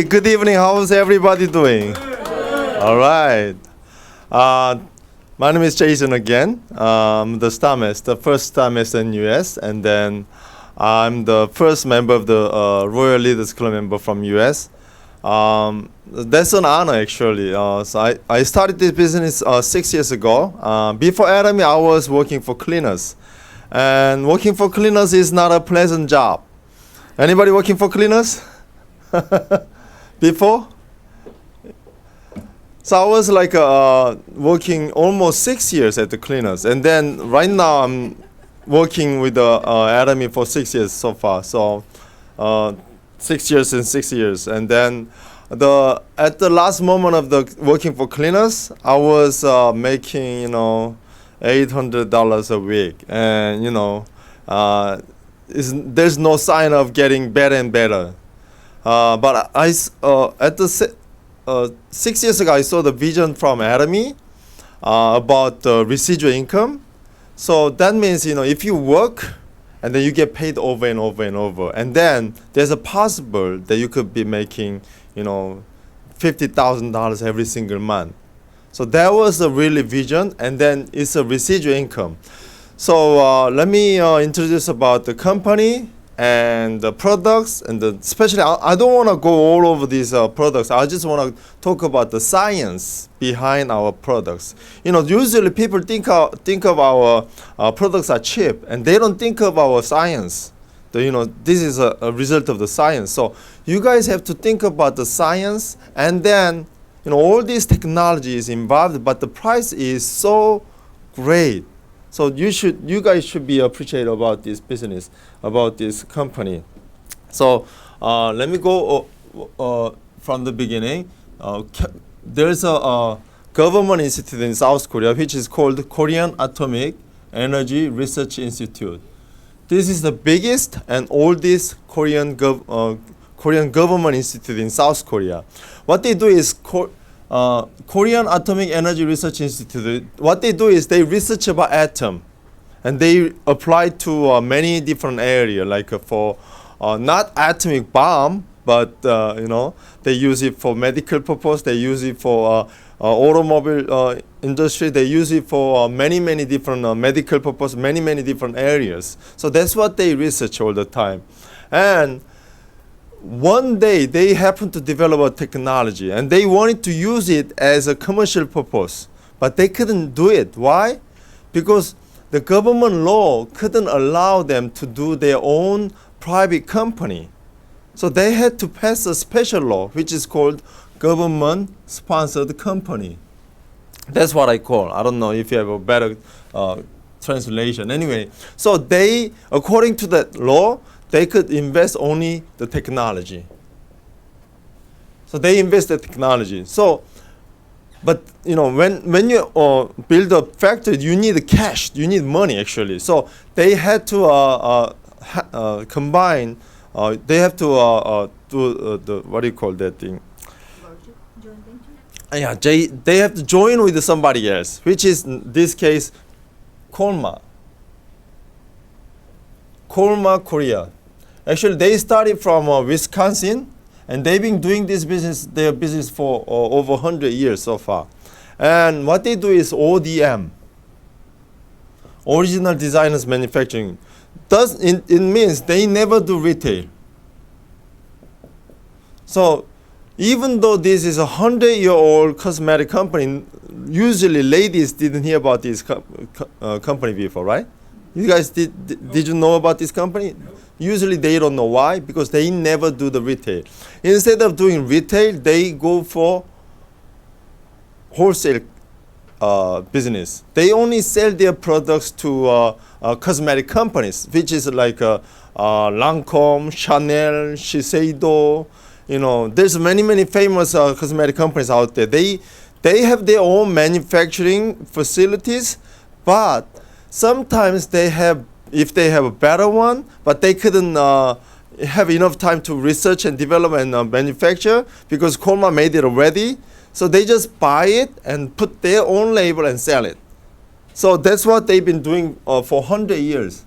Hey, good evening. How's everybody doing? All right. My name is Jason again. I'm the Star Master, first Star Master in US, and then I'm the first member of the Royal Leaders Club member from US. That's an honor, actually. So I started this business 6 years ago. Before Atomy, I was working for cleaners. And working for cleaners is not a pleasant job. Anybody working for cleaners? Before? So I was like working almost 6 years at the cleaners. And then right now I'm working with the Atomy for 6 years so far. So 6 years and 6 years. And then at the last moment of the working for cleaners, I was making, $800 a week. And, there's no sign of getting better and better. But at the 6 years ago, I saw the vision from Atomy about residual income. So that means, if you work and then you get paid over and over and over, and then there's a possible that you could be making, $50,000 every single month. So that was a really vision, and then it's a residual income. So let me introduce about the company and the products, and especially I don't want to go all over these products. I just want to talk about the science behind our products. Usually people think of our products are cheap, and they don't think of our science. This is a result of the science. So you guys have to think about the science, and then all these technology is involved, but the price is so great. So you guys should be appreciative about this business, about this company. So let me go from the beginning. There's a government institute in South Korea which is called Korean Atomic Energy Research Institute. This is the biggest and oldest Korean government institute in South Korea. What they do is Korean Atomic Energy Research Institute, what they do is they research about atom, and they apply to many different areas, like for not atomic bomb, but they use it for medical purpose, they use it for automobile industry, they use it for many different medical purpose, many different areas. So that's what they research all the time. And one day they happened to develop a technology, and they wanted to use it as a commercial purpose, but they couldn't do it. Why? Because the government law couldn't allow them to do their own private company. So they had to pass a special law, which is called government sponsored company. That's what I call. I don't know if you have a better translation. Anyway, so they, according to that law, they could invest only the technology. So they invest the technology. So, but when you build a factory, you need cash. You need money actually. So they had to combine. They have to do the what do you call that thing? Joint venture. Yeah, they have to join with somebody else, which is in this case, Korea. Korea. Actually, they started from Wisconsin, and they've been doing their business for over 100 years so far. And what they do is ODM, Original Designers Manufacturing. It means they never do retail. So even though this is a 100-year-old cosmetic company, usually ladies didn't hear about this company before, right? You guys did you know about this company? Usually they don't know why, because they never do the retail. Instead of doing retail, they go for wholesale business. They only sell their products to cosmetic companies, which is like Lancome, Chanel, Shiseido. There's many famous cosmetic companies out there. They have their own manufacturing facilities, but sometimes if they have a better one, but they couldn't have enough time to research and develop and manufacture because Kolma made it already. So they just buy it and put their own label and sell it. So that's what they've been doing for 100 years. Is it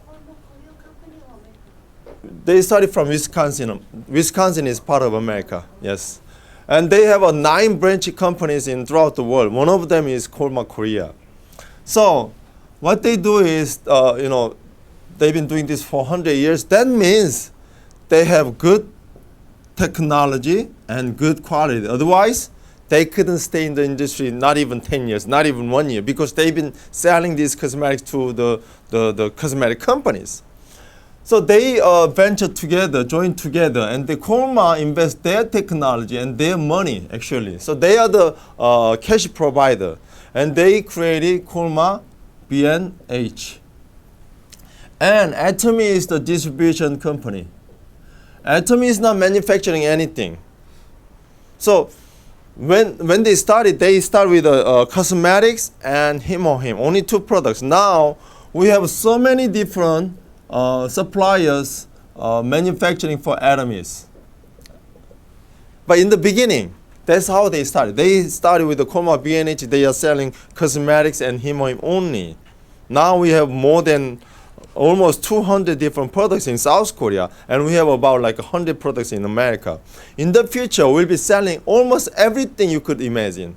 Kolma Korea company or American? They started from Wisconsin. Wisconsin is part of America, yes. And they have 9 branch companies throughout the world. One of them is Kolma Korea. So what they do is, they've been doing this for 100 years. That means they have good technology and good quality. Otherwise, they couldn't stay in the industry not even 10 years, not even 1 year, because they've been selling these cosmetics to the cosmetic companies. So they ventured together, joined together, and the Kolma invest their technology and their money, actually. So they are the cash provider. And they created Kolma B&H. And Atomy is the distribution company. Atomy is not manufacturing anything. So when they start with cosmetics and Him or Him, only 2 products. Now we have so many different suppliers manufacturing for Atomys. But in the beginning, that's how they started. They started with the Kolma B&H. They are selling cosmetics and Him or Him only. Now we have more than almost 200 different products in South Korea, and we have about like 100 products in America. In the future, we'll be selling almost everything you could imagine.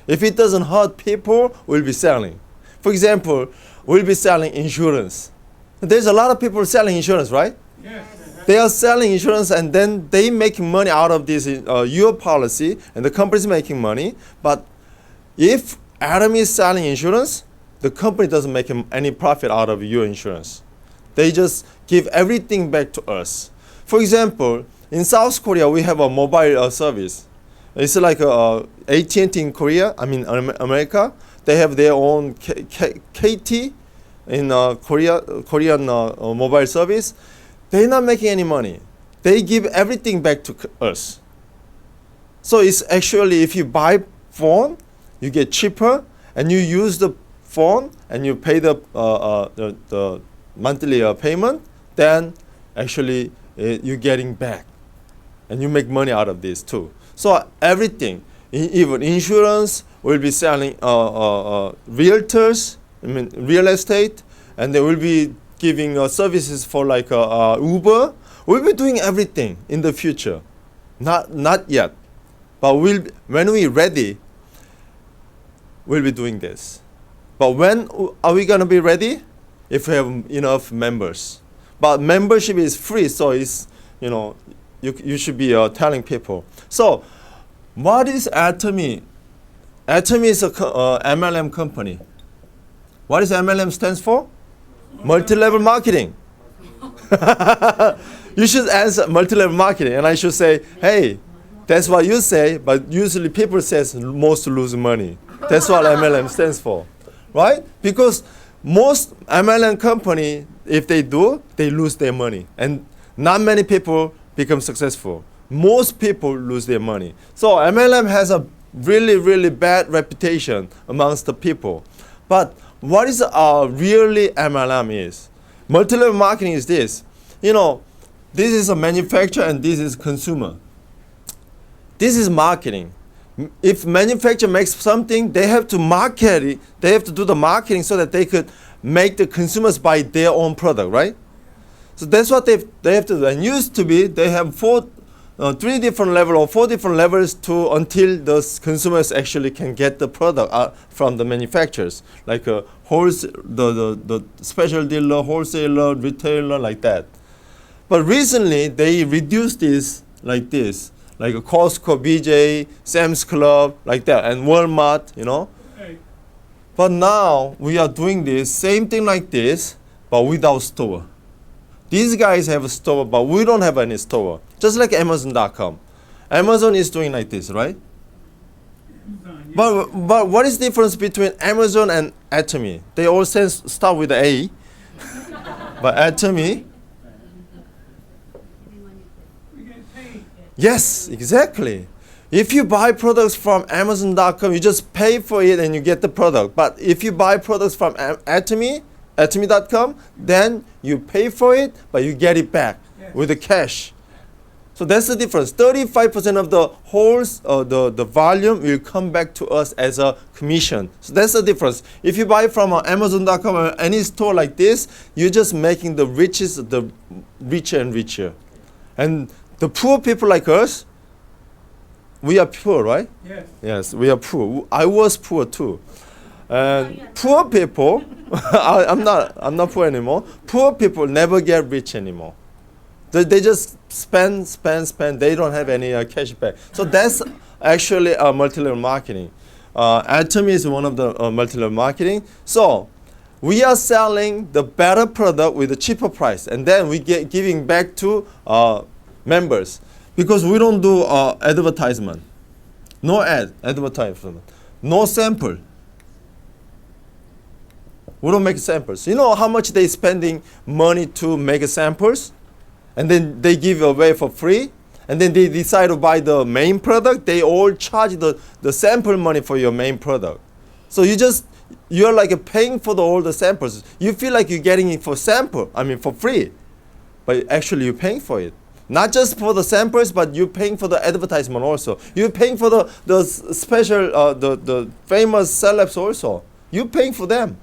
If it doesn't hurt people, we'll be selling. For example, we'll be selling insurance. There's a lot of people selling insurance, right? Yes. They are selling insurance, and then they making money out of this your policy, and the company's making money. But if Atomy is selling insurance, the company doesn't make any profit out of your insurance. They just give everything back to us. For example, in South Korea, we have a mobile service. It's like AT&T in Korea, America. They have their own KT in Korean mobile service. They're not making any money. They give everything back to us. So it's actually, if you buy phone, you get cheaper, and you use the phone, and you pay the monthly payment, then actually you're getting back, and you make money out of this too. So everything, even insurance, will be selling realtors, real estate, and they will be giving services for like Uber. We'll be doing everything in the future. Not yet, but when we're ready, we'll be doing this. But when are we gonna be ready? If we have enough members. But membership is free, so it's, you should be telling people. So what is Atomy? Atomy is a MLM company. What does MLM stands for? Multi-level marketing. You should answer multi-level marketing, and I should say, hey, that's what you say, but usually people say most lose money. That's what MLM stands for, right? Because most MLM company, if they do, they lose their money, and not many people become successful. Most people lose their money. So MLM has a really, really bad reputation amongst the people. But what is really MLM is? Multi-level marketing is this. This is a manufacturer and this is consumer. This is marketing. If manufacturer makes something, they have to market it. They have to do the marketing so that they could make the consumers buy their own product, right? So that's what they have to do. And used to be, they have 3 different levels or 4 different levels until the consumers actually can get the product from the manufacturers, like the special dealer, wholesaler, retailer, like that. But recently they reduced this, like a Costco, BJ, Sam's Club, like that, and Walmart, Hey. But now we are doing this same thing like this, but without store. These guys have a store, but we don't have any store. Just like Amazon.com. Amazon is doing like this, right? But what is the difference between Amazon and Atomy? They all start with A. But Atomy, yes, exactly. If you buy products from Amazon.com, you just pay for it and you get the product. But if you buy products from Atomy.com, then you pay for it, but you get it back with the cash. So that's the difference. 35% of the whole, the volume will come back to us as a commission. So that's the difference. If you buy from Amazon.com or any store like this, you're just making the richest, the richer and richer. And the poor people like us, we are poor, right? Yes. Yes, we are poor. I was poor too. And poor people, I'm not poor anymore. Poor people never get rich anymore. They just spend. They don't have any cash back. So that's actually multi-level marketing. Atomy is one of the multi-level marketing. So we are selling the better product with a cheaper price, and then we get giving back to members, because we don't do advertisement. No advertisement. No sample. We don't make samples. You know how much they spending money to make samples? And then they give away for free, and then they decide to buy the main product. They all charge the sample money for your main product. So you're like paying for all the samples. You feel like you're getting it for for free, but actually you're paying for it. Not just for the samples, but you're paying for the advertisement also. You're paying for the special, the famous celebs also. You're paying for them.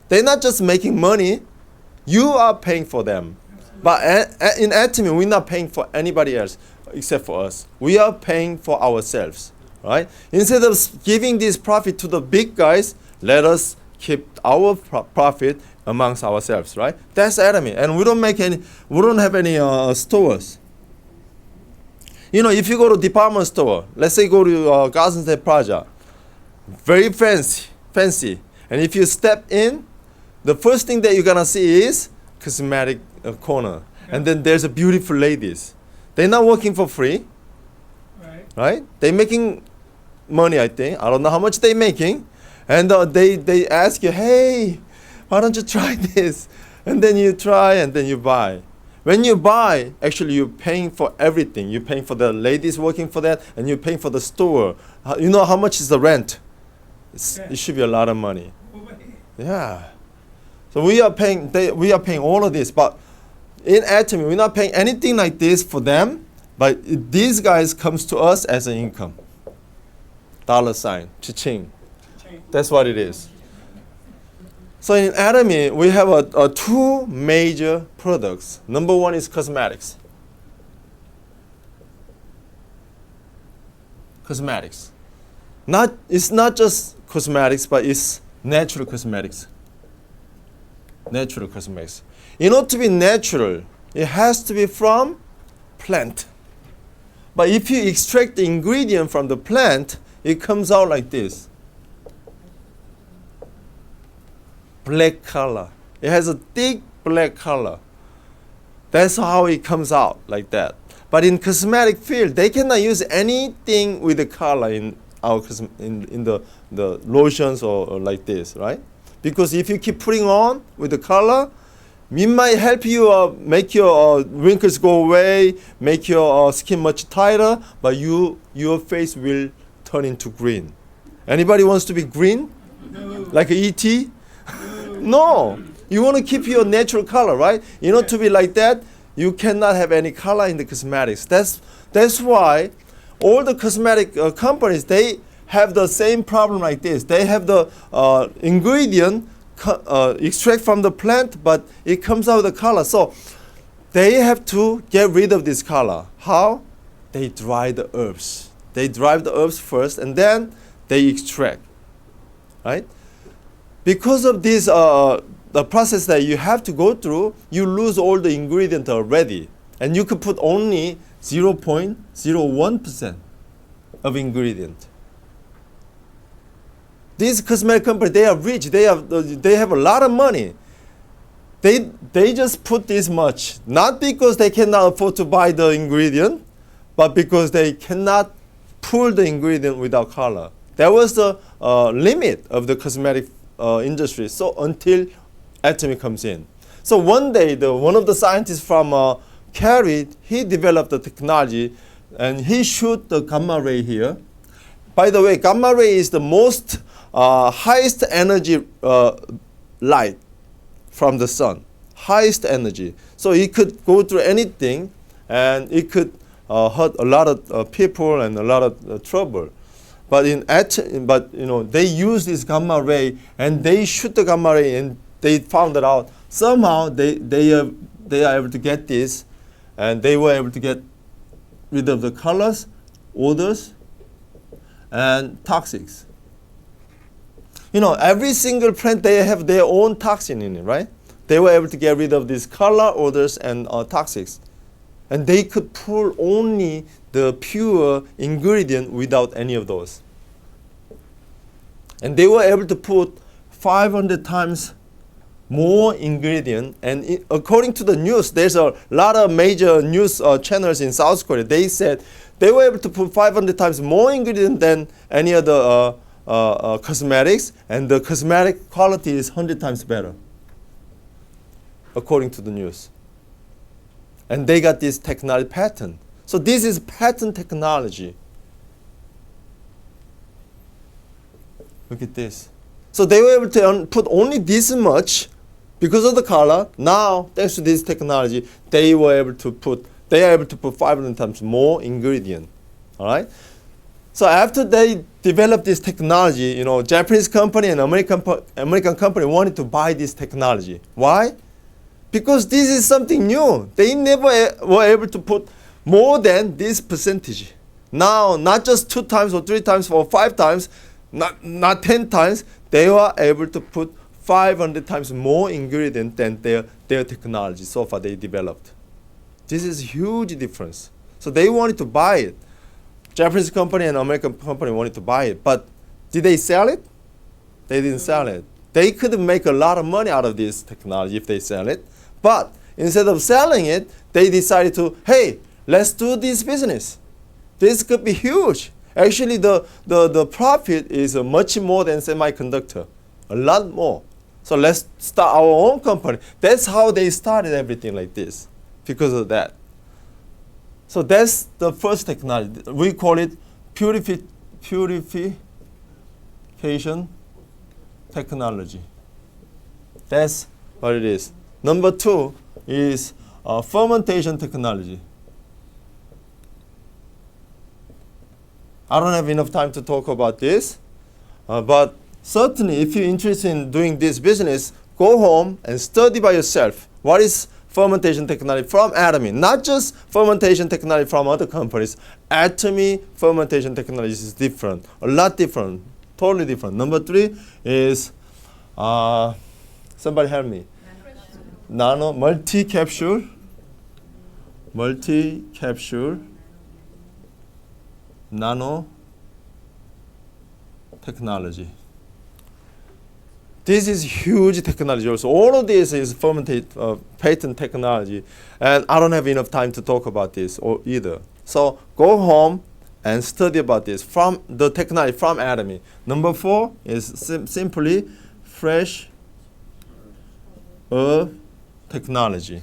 They're not just making money. You are paying for them. But in Atomy, we're not paying for anybody else except for us. We are paying for ourselves, right? Instead of giving this profit to the big guys, let us keep our profit amongst ourselves, right? That's Atomy, and we don't have any stores. You know, if you go to department store, let's say go to Garden State Plaza, very fancy, and if you step in, the first thing that you're gonna see is cosmetic corner, and then there's a beautiful ladies. They're not working for free, right? They're making money, I think. I don't know how much they're making, and they ask you, hey, why don't you try this? And then you try, and then you buy. When you buy, actually you're paying for everything. You're paying for the ladies working for that, and you're paying for the store. You know how much is the rent? It should be a lot of money. Yeah. So we are paying all of this, but in Atomy, we're not paying anything like this for them, but these guys comes to us as an income. Dollar sign, cha-ching. That's what it is. So in Atomy, we have two major products. Number one is cosmetics. Cosmetics. It's not just cosmetics, but it's natural cosmetics. Natural cosmetics. In order to be natural, it has to be from plant. But if you extract the ingredient from the plant, it comes out like this. Black color. It has a thick black color. That's how it comes out like that. But in cosmetic field, they cannot use anything with the color in the lotions or like this, right? Because if you keep putting on with the color, it might help you make your wrinkles go away, make your skin much tighter, but your face will turn into green. Anybody wants to be green? No. Like E.T.? No. You want to keep your natural color, right? In order to be like that, you cannot have any color in the cosmetics. That's why all the cosmetic companies, they have the same problem like this. They have the ingredient extract from the plant, but it comes out with the color. So they have to get rid of this color. How? They dry the herbs. They dry the herbs first, and then they extract, right? Because of this, the process that you have to go through, you lose all the ingredient already, and you could put only 0.01% of ingredient. These cosmetic companies, they are rich. They have a lot of money. They just put this much, not because they cannot afford to buy the ingredient, but because they cannot pull the ingredient without color. That was the limit of the cosmetic industry. So until Atomy comes in. So one day, one of the scientists from Cary, he developed the technology, and he shoot the gamma ray here. By the way, gamma ray is the most highest energy light from the sun. Highest energy. So it could go through anything, and it could hurt a lot of people and a lot of trouble. But they use this gamma ray and they shoot the gamma ray and they found it out. Somehow they are able to get this, and they were able to get rid of the colors, odors, and toxics. Every single plant, they have their own toxin in it, right? They were able to get rid of these color, odors, and toxics. And they could pull only the pure ingredient without any of those. And they were able to put 500 times more ingredient. And according to the news, there's a lot of major news channels in South Korea. They said they were able to put 500 times more ingredient than any other cosmetics, and the cosmetic quality is 100 times better, according to the news. And they got this technology patent. So this is patent technology. Look at this. So they were able to put only this much because of the color. Now, thanks to this technology, they are able to put 500 times more ingredient. All right. So after they developed this technology, Japanese company and American company wanted to buy this technology. Why? Because this is something new. They never were able to put more than this percentage. Now, not just 2 times or 3 times or 5 times, not 10 times, they were able to put 500 times more ingredient than their technology so far they developed. This is a huge difference. So they wanted to buy it. Japanese company and American company wanted to buy it, but did they sell it? They didn't sell it. They could make a lot of money out of this technology if they sell it, but instead of selling it, they decided to, hey, let's do this business. This could be huge. Actually, the profit is much more than semiconductor, a lot more. So let's start our own company. That's how they started everything like this, because of that. So that's the first technology. We call it purification technology. That's what it is. Number 2 is fermentation technology. I don't have enough time to talk about this, but certainly if you're interested in doing this business, go home and study by yourself. What is fermentation technology from Atomy? Not just fermentation technology from other companies. Atomy fermentation technology is different, a lot different, totally different. Number 3 is, somebody help me. Nano multi-capsule nano technology. This is huge technology also. All of this is patent technology, and I don't have enough time to talk about this either. So go home and study about this from the technology from Atomy. Number 4 is simply fresh herb technology,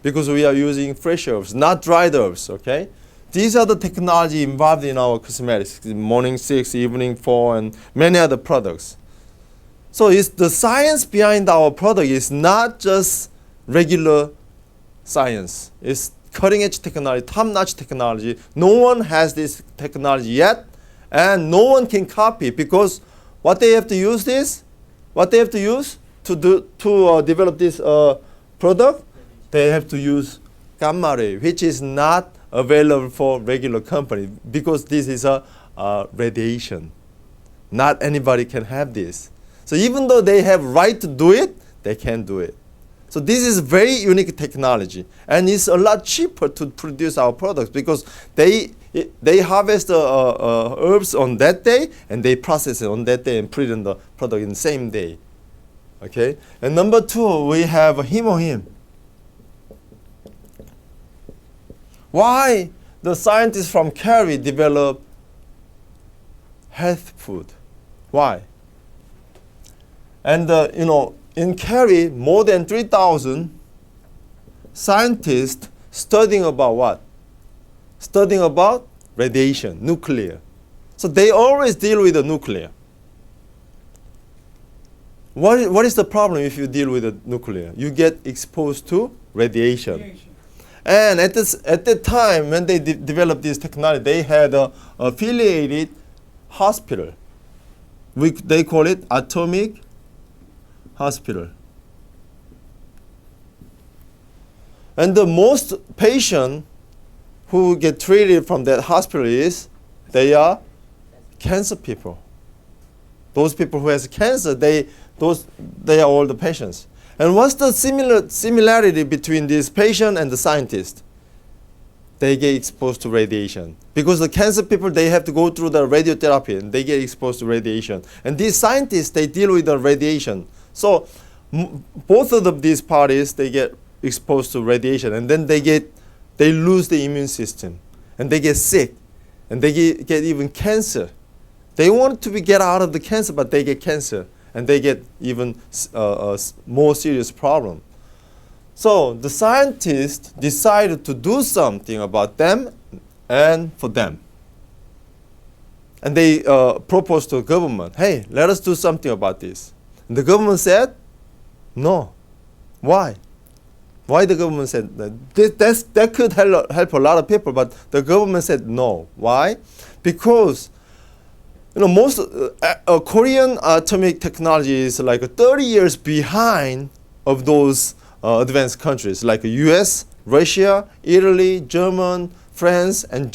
because we are using fresh herbs, not dried herbs. Okay, these are the technology involved in our cosmetics, morning 6, evening 4, and many other products. So it's the science behind our product is not just regular science. It's cutting-edge technology, top-notch technology. No one has this technology yet, and no one can copy, because what they have to use to develop this product, they have to use gamma ray, which is not available for regular company, because this is a radiation. Not anybody can have this. So even though they have right to do it, they can't do it. So this is very unique technology, and it's a lot cheaper to produce our products, because they harvest herbs on that day, and they process it on that day and put it in the product in the same day. Okay. And number 2, we have hemohim. Why the scientists from Cary develop health food? Why? And in Cary, more than 3,000 scientists studying about what? Studying about radiation, nuclear. So they always deal with the nuclear. What is the problem if you deal with the nuclear? You get exposed to radiation. And at that time, when they developed this technology, they had a affiliated hospital. They call it Atomic Hospital. And the most patient who get treated from that hospital they are cancer people. Those people who has cancer, they are all the patients. And what's the similarity between this patient and the scientist? They get exposed to radiation. Because the cancer people, they have to go through the radiotherapy and they get exposed to radiation. And these scientists, they deal with the radiation. So both of these parties, they get exposed to radiation, and then they lose the immune system, and they get sick, and they get even cancer. They want to get out of the cancer, but they get cancer, and they get even more serious problem. So the scientists decided to do something about them and for them. And they proposed to the government, hey, let us do something about this. And the government said, no. Why? Why the government said that? That could help a lot of people, but the government said no. Why? Because most Korean atomic technology is like 30 years behind of those advanced countries like US, Russia, Italy, Germany, France, and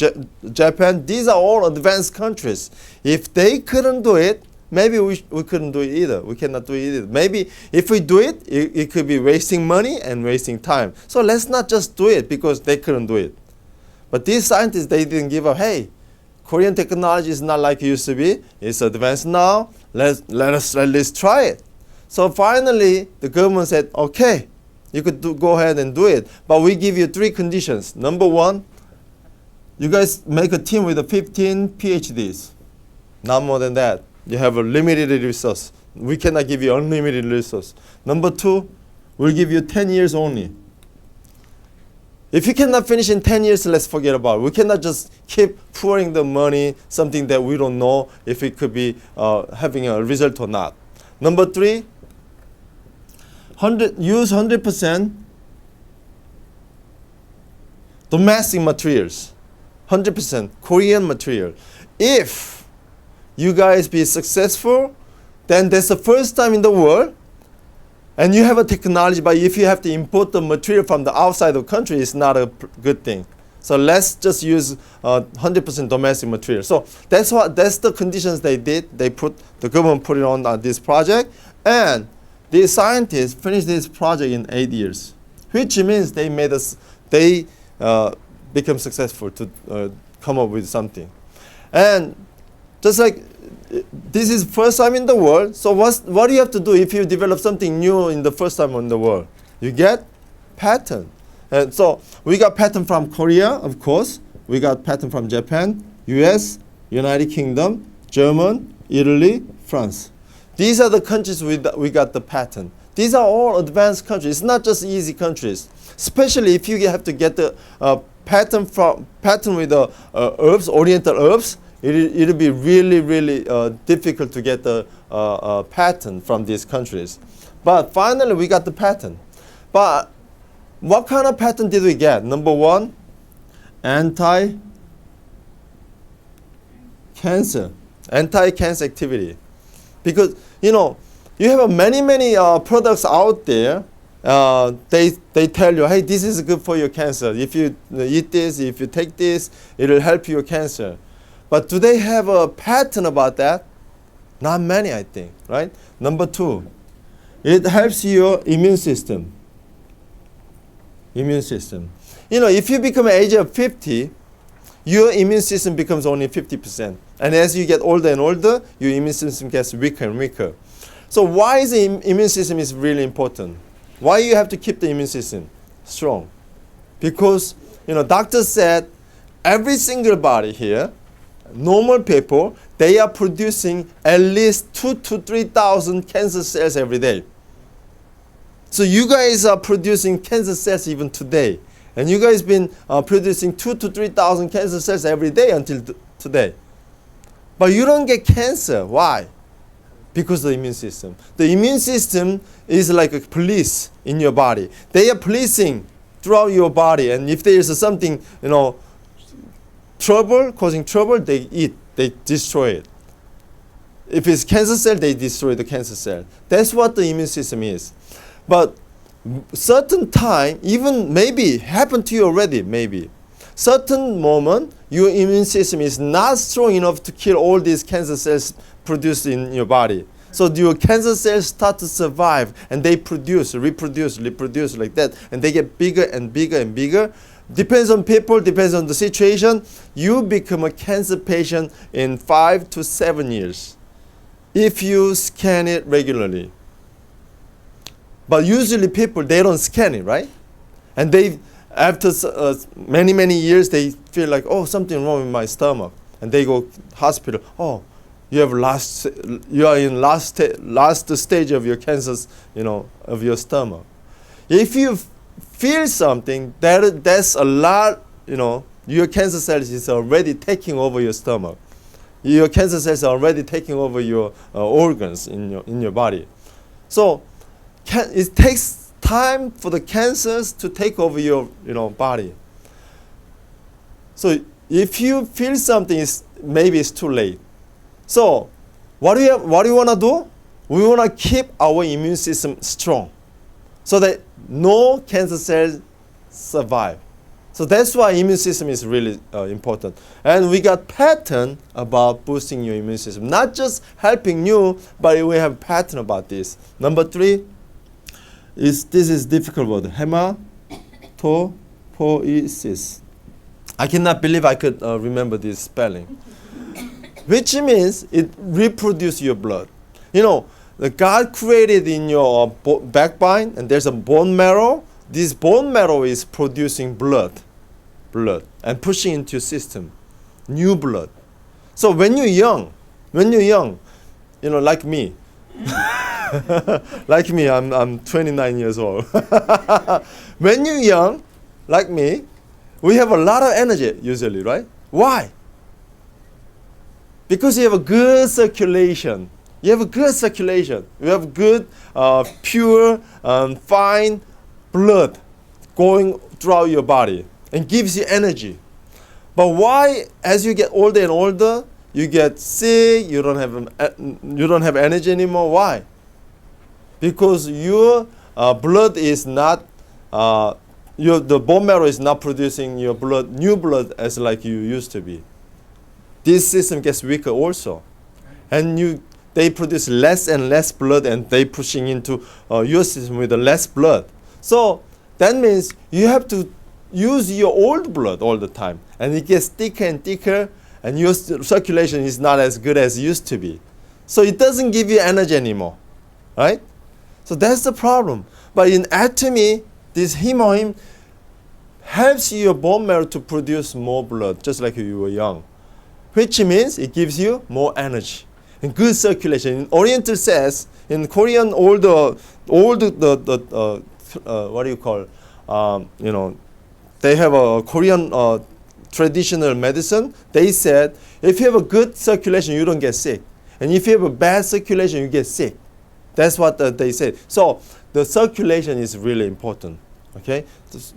Japan. These are all advanced countries. If they couldn't do it, maybe we couldn't do it either. We cannot do it either. Maybe if we do it, it could be wasting money and wasting time. So let's not just do it because they couldn't do it. But these scientists, they didn't give up. Hey, Korean technology is not like it used to be. It's advanced now. Let us at least try it. So finally, the government said, okay, you could go ahead and do it. But we give you 3 conditions. Number 1, you guys make a team with 15 PhDs. Not more than that. You have a limited resource. We cannot give you unlimited resource. Number 2, we'll give you 10 years only. If you cannot finish in 10 years, let's forget about it. We cannot just keep pouring the money, something that we don't know if it could be having a result or not. Number 3, use 100% domestic materials. 100% Korean material. If you guys be successful, then that's the first time in the world. And you have a technology, but if you have to import the material from the outside of the country, it's not a good thing. So let's just use 100% domestic material. So that's the conditions they did. The government put it on this project, and these scientists finished this project in 8 years, which means they become successful to come up with something. And just like this is first time in the world, so what do you have to do if you develop something new in the first time in the world? You get patent. And so we got patent from Korea, of course. We got patent from Japan, US, United Kingdom, Germany, Italy, France. These are the countries we got the patent. These are all advanced countries. It's not just easy countries. Especially if you have to get the patent with the herbs, oriental herbs, it'll be really, really difficult to get the patent from these countries. But finally, we got the patent. But what kind of patent did we get? Number 1, anti-cancer activity. Because, you have many products out there. They tell you, hey, this is good for your cancer. If you eat this, if you take this, it will help your cancer. But do they have a patent about that? Not many, I think, right? Number 2, it helps your immune system. Immune system. If you become age of 50, your immune system becomes only 50%. And as you get older and older, your immune system gets weaker and weaker. So why is the immune system is really important? Why you have to keep the immune system strong? Because, doctors said every single body here, normal people, they are producing at least 2,000 to 3,000 cancer cells every day. So you guys are producing cancer cells even today. And you guys been producing 2,000 to 3,000 cancer cells every day until today. But you don't get cancer. Why? Because of the immune system. The immune system is like a police in your body. They are policing throughout your body, and if there is something, causing trouble, they eat, they destroy it. If it's cancer cell, they destroy the cancer cell. That's what the immune system is. But certain time, even maybe happened to you already, maybe. Certain moment, your immune system is not strong enough to kill all these cancer cells produced in your body. So your cancer cells start to survive, and they reproduce like that, and they get bigger and bigger and bigger. Depends on people, depends on the situation. You become a cancer patient in 5 to 7 years if you scan it regularly. But usually people, they don't scan it, right? And they, after many years, they feel like, oh, something wrong with my stomach, and they go hospital. Oh, you are in last stage of your cancers, of your stomach. If you feel something, that's a lot, your cancer cells is already taking over your stomach. Your cancer cells are already taking over your organs in your body. So it takes time for the cancers to take over your body. So if you feel something, maybe it's too late. So what do you want to do? We want to keep our immune system strong so that no cancer cells survive. So that's why immune system is really important. And we got pattern about boosting your immune system. Not just helping you, but we have pattern about this. Number 3 this is difficult word. Hematopoiesis. I cannot believe I could remember this spelling. Which means it reproduces your blood. The God created in your backbone, and there's a bone marrow. This bone marrow is producing blood, and pushing into your system, new blood. So when you're young, like me, I'm 29 years old. When you're young, like me, we have a lot of energy usually, right? Why? Because you have a good circulation. You have good, pure, fine blood going throughout your body and gives you energy. But why, as you get older and older, you get sick, you don't have energy anymore? Why? Because your blood is not, the bone marrow is not producing your blood, new blood as like you used to be. This system gets weaker also, and they produce less and less blood, and they pushing into your system with less blood. So that means you have to use your old blood all the time, and it gets thicker and thicker, and your circulation is not as good as it used to be. So it doesn't give you energy anymore, right? So that's the problem. But in Atomy, this hemoheme helps your bone marrow to produce more blood, just like you were young, which means it gives you more energy and good circulation. In Oriental says, in Korean, what do you call, they have a Korean traditional medicine. They said, if you have a good circulation, you don't get sick. And if you have a bad circulation, you get sick. That's what they said. So the circulation is really important. Okay?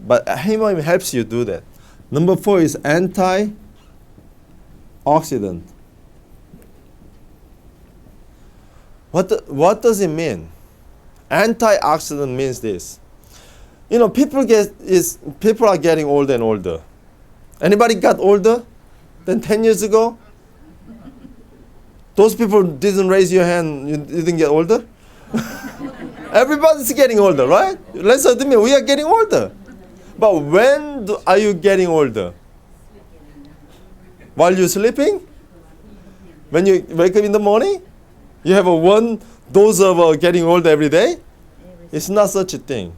But hemoheme helps you do that. Number 4 is antioxidant. What does it mean? Antioxidant means this. People are getting older and older. Anybody got older than 10 years ago? Those people didn't raise your hand, you didn't get older? Everybody's getting older, right? Let's admit we are getting older. But when are you getting older? While you're sleeping? When you wake up in the morning? You have one dose of getting older every day? It's not such a thing.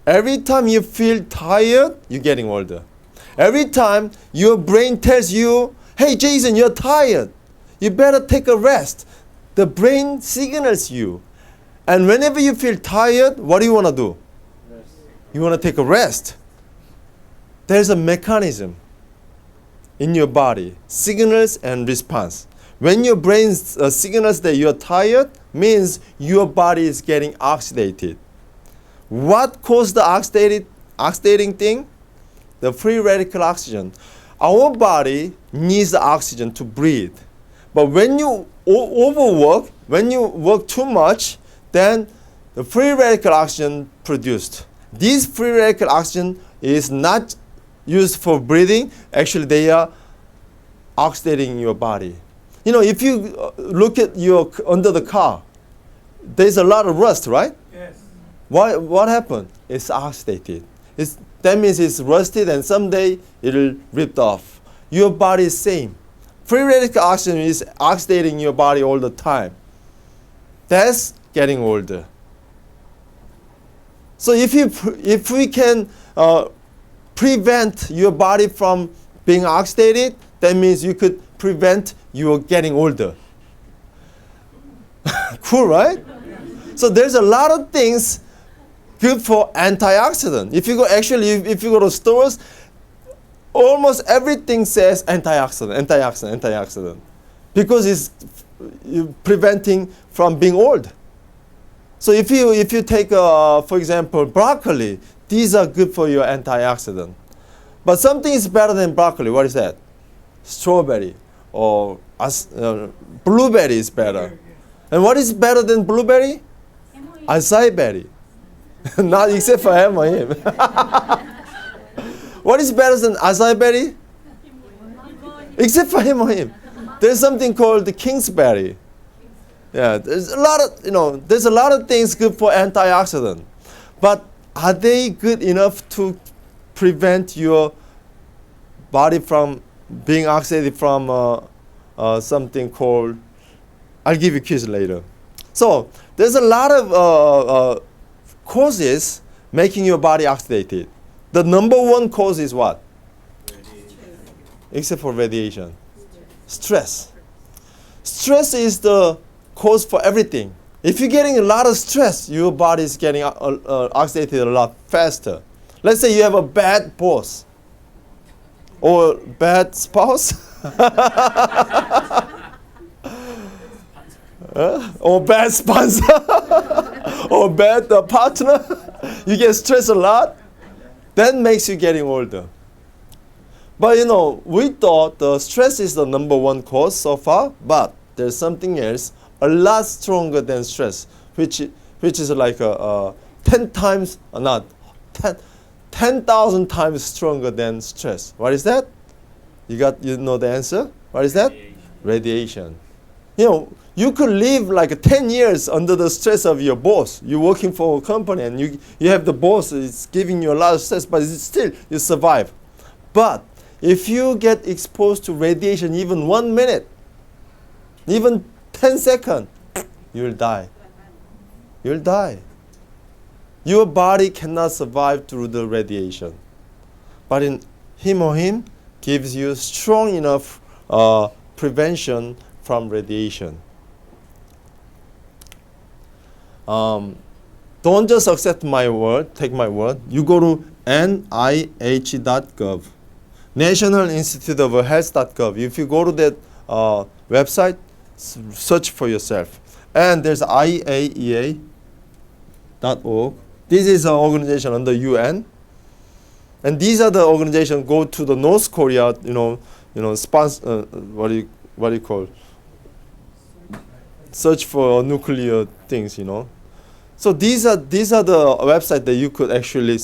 Every time you feel tired, you're getting older. Every time your brain tells you, hey Jason, you're tired. You better take a rest. The brain signals you. And whenever you feel tired, what do you want to do? Rest. You want to take a rest. There's a mechanism in your body, signals and response. When your brain signals that you're tired, means your body is getting oxidated. What caused the oxidating thing? The free radical oxygen. Our body needs the oxygen to breathe. But when you overwork, when you work too much, then the free radical oxygen produced. This free radical oxygen is not used for breathing. Actually, they are oxidating your body. You know, if you look at your under the car, there's a lot of rust, right? Yes. What happened? It's oxidated. That means it's rusted, and someday it'll ripped off. Your body is same. Free radical oxygen is oxidating your body all the time. That's getting older. So if we can prevent your body from being oxidated, that means you could prevent you getting older. Cool, right? So there's a lot of things good for antioxidant. If you go to stores, almost everything says antioxidant, because it's preventing from being old. So if you take for example broccoli, these are good for your antioxidant. But something is better than broccoli. What is that? Strawberry or blueberry is better. And what is better than blueberry? Acai berry. Not except for him. What is better than acai berry? Except for him. There's something called the kingsberry. Yeah, there's a lot of things good for antioxidant. But are they good enough to prevent your body from being oxidated from something called, I'll give you a quiz later. So there's a lot of causes making your body oxidated. The number one cause is what? Except for radiation. Stress. Stress is the cause for everything. If you're getting a lot of stress, your body is getting oxidated a lot faster. Let's say you have a bad boss or bad spouse or bad sponsor or bad partner. You get stressed a lot. That makes you getting older. But we thought the stress is the number one cause so far, but there's something else a lot stronger than stress, which is like 10,000 times stronger than stress. What is that? You know the answer? What is that? Radiation. You could live like 10 years under the stress of your boss. You're working for a company and you have the boss, it's giving you a lot of stress, but still you survive. But if you get exposed to radiation even 1 minute, even 10 seconds, you'll die. You'll die. Your body cannot survive through the radiation. But in him gives you strong enough prevention from radiation. Don't just accept my word, take my word. You go to nih.gov, National Institute of Health.gov. If you go to that website, search for yourself. And there's IAEA.org. This is an organization under UN. And these are the organizations go to the North Korea, sponsor, what do you call? Search for nuclear things, So these are the websites that you could actually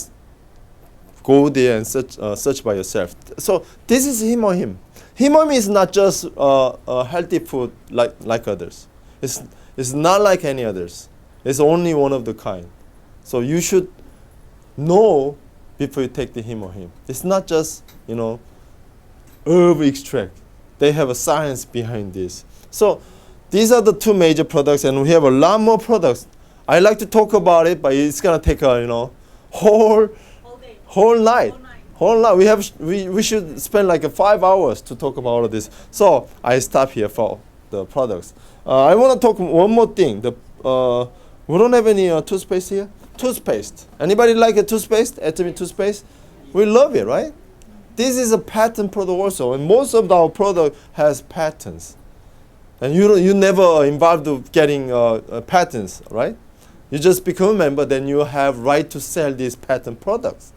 go there and search by yourself. So this is him or him. Him or him is not just a healthy food like others. It's not like any others. It's only one of the kind. So you should know before you take the him or him. It's not just herb extract. They have a science behind this. So these are the two major products, and we have a lot more products. I like to talk about it, but it's gonna take a whole night. We should spend like 5 hours to talk about all of this. So I stop here for the products. I want to talk one more thing. We don't have any toothpaste here. Toothpaste. Anybody like a toothpaste? Atomy toothpaste? We love it, right? This is a patent product also, and most of our product has patents. And you never involved with getting patents, right? You just become a member, then you have right to sell these patent products.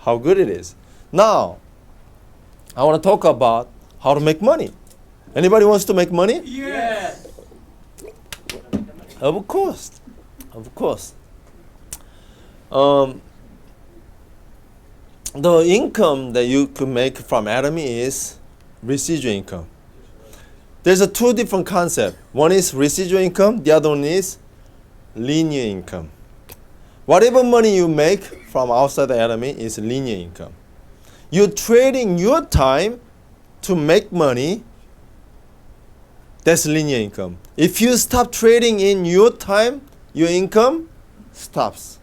how good it is. Now, I want to talk about how to make money. Anybody wants to make money? Yes. Of course. Of course. The income that you could make from Atomy is residual income. There's a two different concepts. One is residual income, the other one is linear income. Whatever money you make from outside the Atomy is linear income. You're trading your time to make money. That's linear income. If you stop trading in your time, your income stops.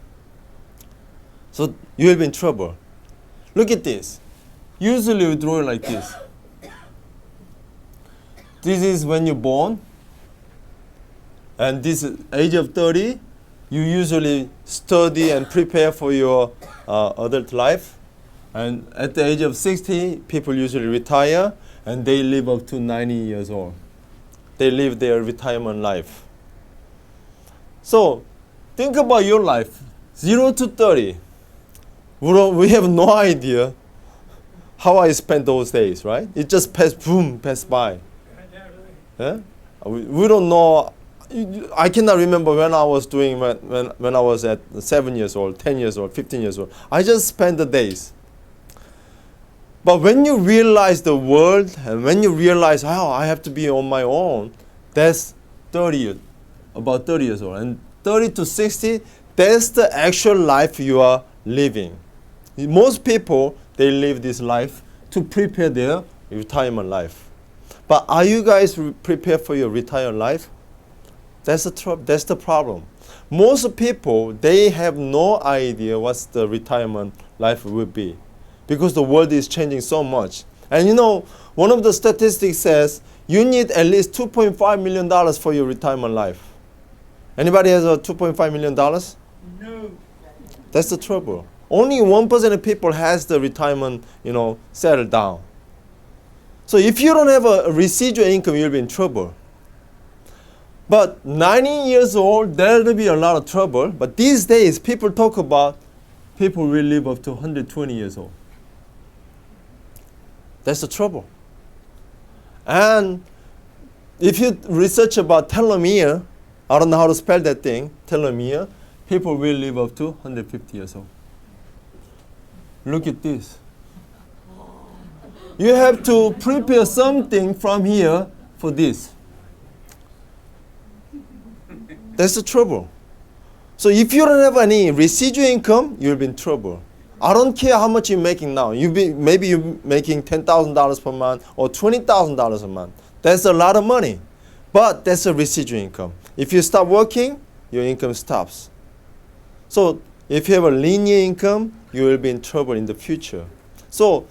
So you will be in trouble. Look at this. Usually we draw it like this. This is when you're born. And this is age of 30. You usually study and prepare for your adult life. And at the age of 60, people usually retire and they live up to 90 years old. They live their retirement life. So think about your life, 0 to 30. We have no idea how I spent those days, right? It just passed by. Yeah? We don't know. I cannot remember when I was doing when I was at 7 years old, 10 years old, 15 years old. I just spent the days. But when you realize the world and when you realize, oh, I have to be on my own, that's 30, about 30 years old. And 30 to 60, that's the actual life you are living. Most people, they live this life to prepare their retirement life. But are you guys prepared for your retirement life? That's the problem. Most people, they have no idea what the retirement life will be because the world is changing so much. And you know, one of the statistics says you need at least $2.5 million for your retirement life. Anybody has a $2.5 million? No. That's the trouble. Only 1% of people has the retirement, settled down. So if you don't have a residual income, you'll be in trouble. But 90 years old, there'll be a lot of trouble. But these days, people talk about people will live up to 120 years old. That's the trouble. And if you research about telomere, I don't know how to spell that thing, telomere, people will live up to 150 years old. Look at this. You have to prepare something from here for this. That's the trouble. So if you don't have any residual income, you'll be in trouble. I don't care how much you're making now. Maybe you're making $10,000 per month or $20,000 a month. That's a lot of money. But that's a residual income. If you stop working, your income stops. So if you have a linear income, you will be in trouble in the future. So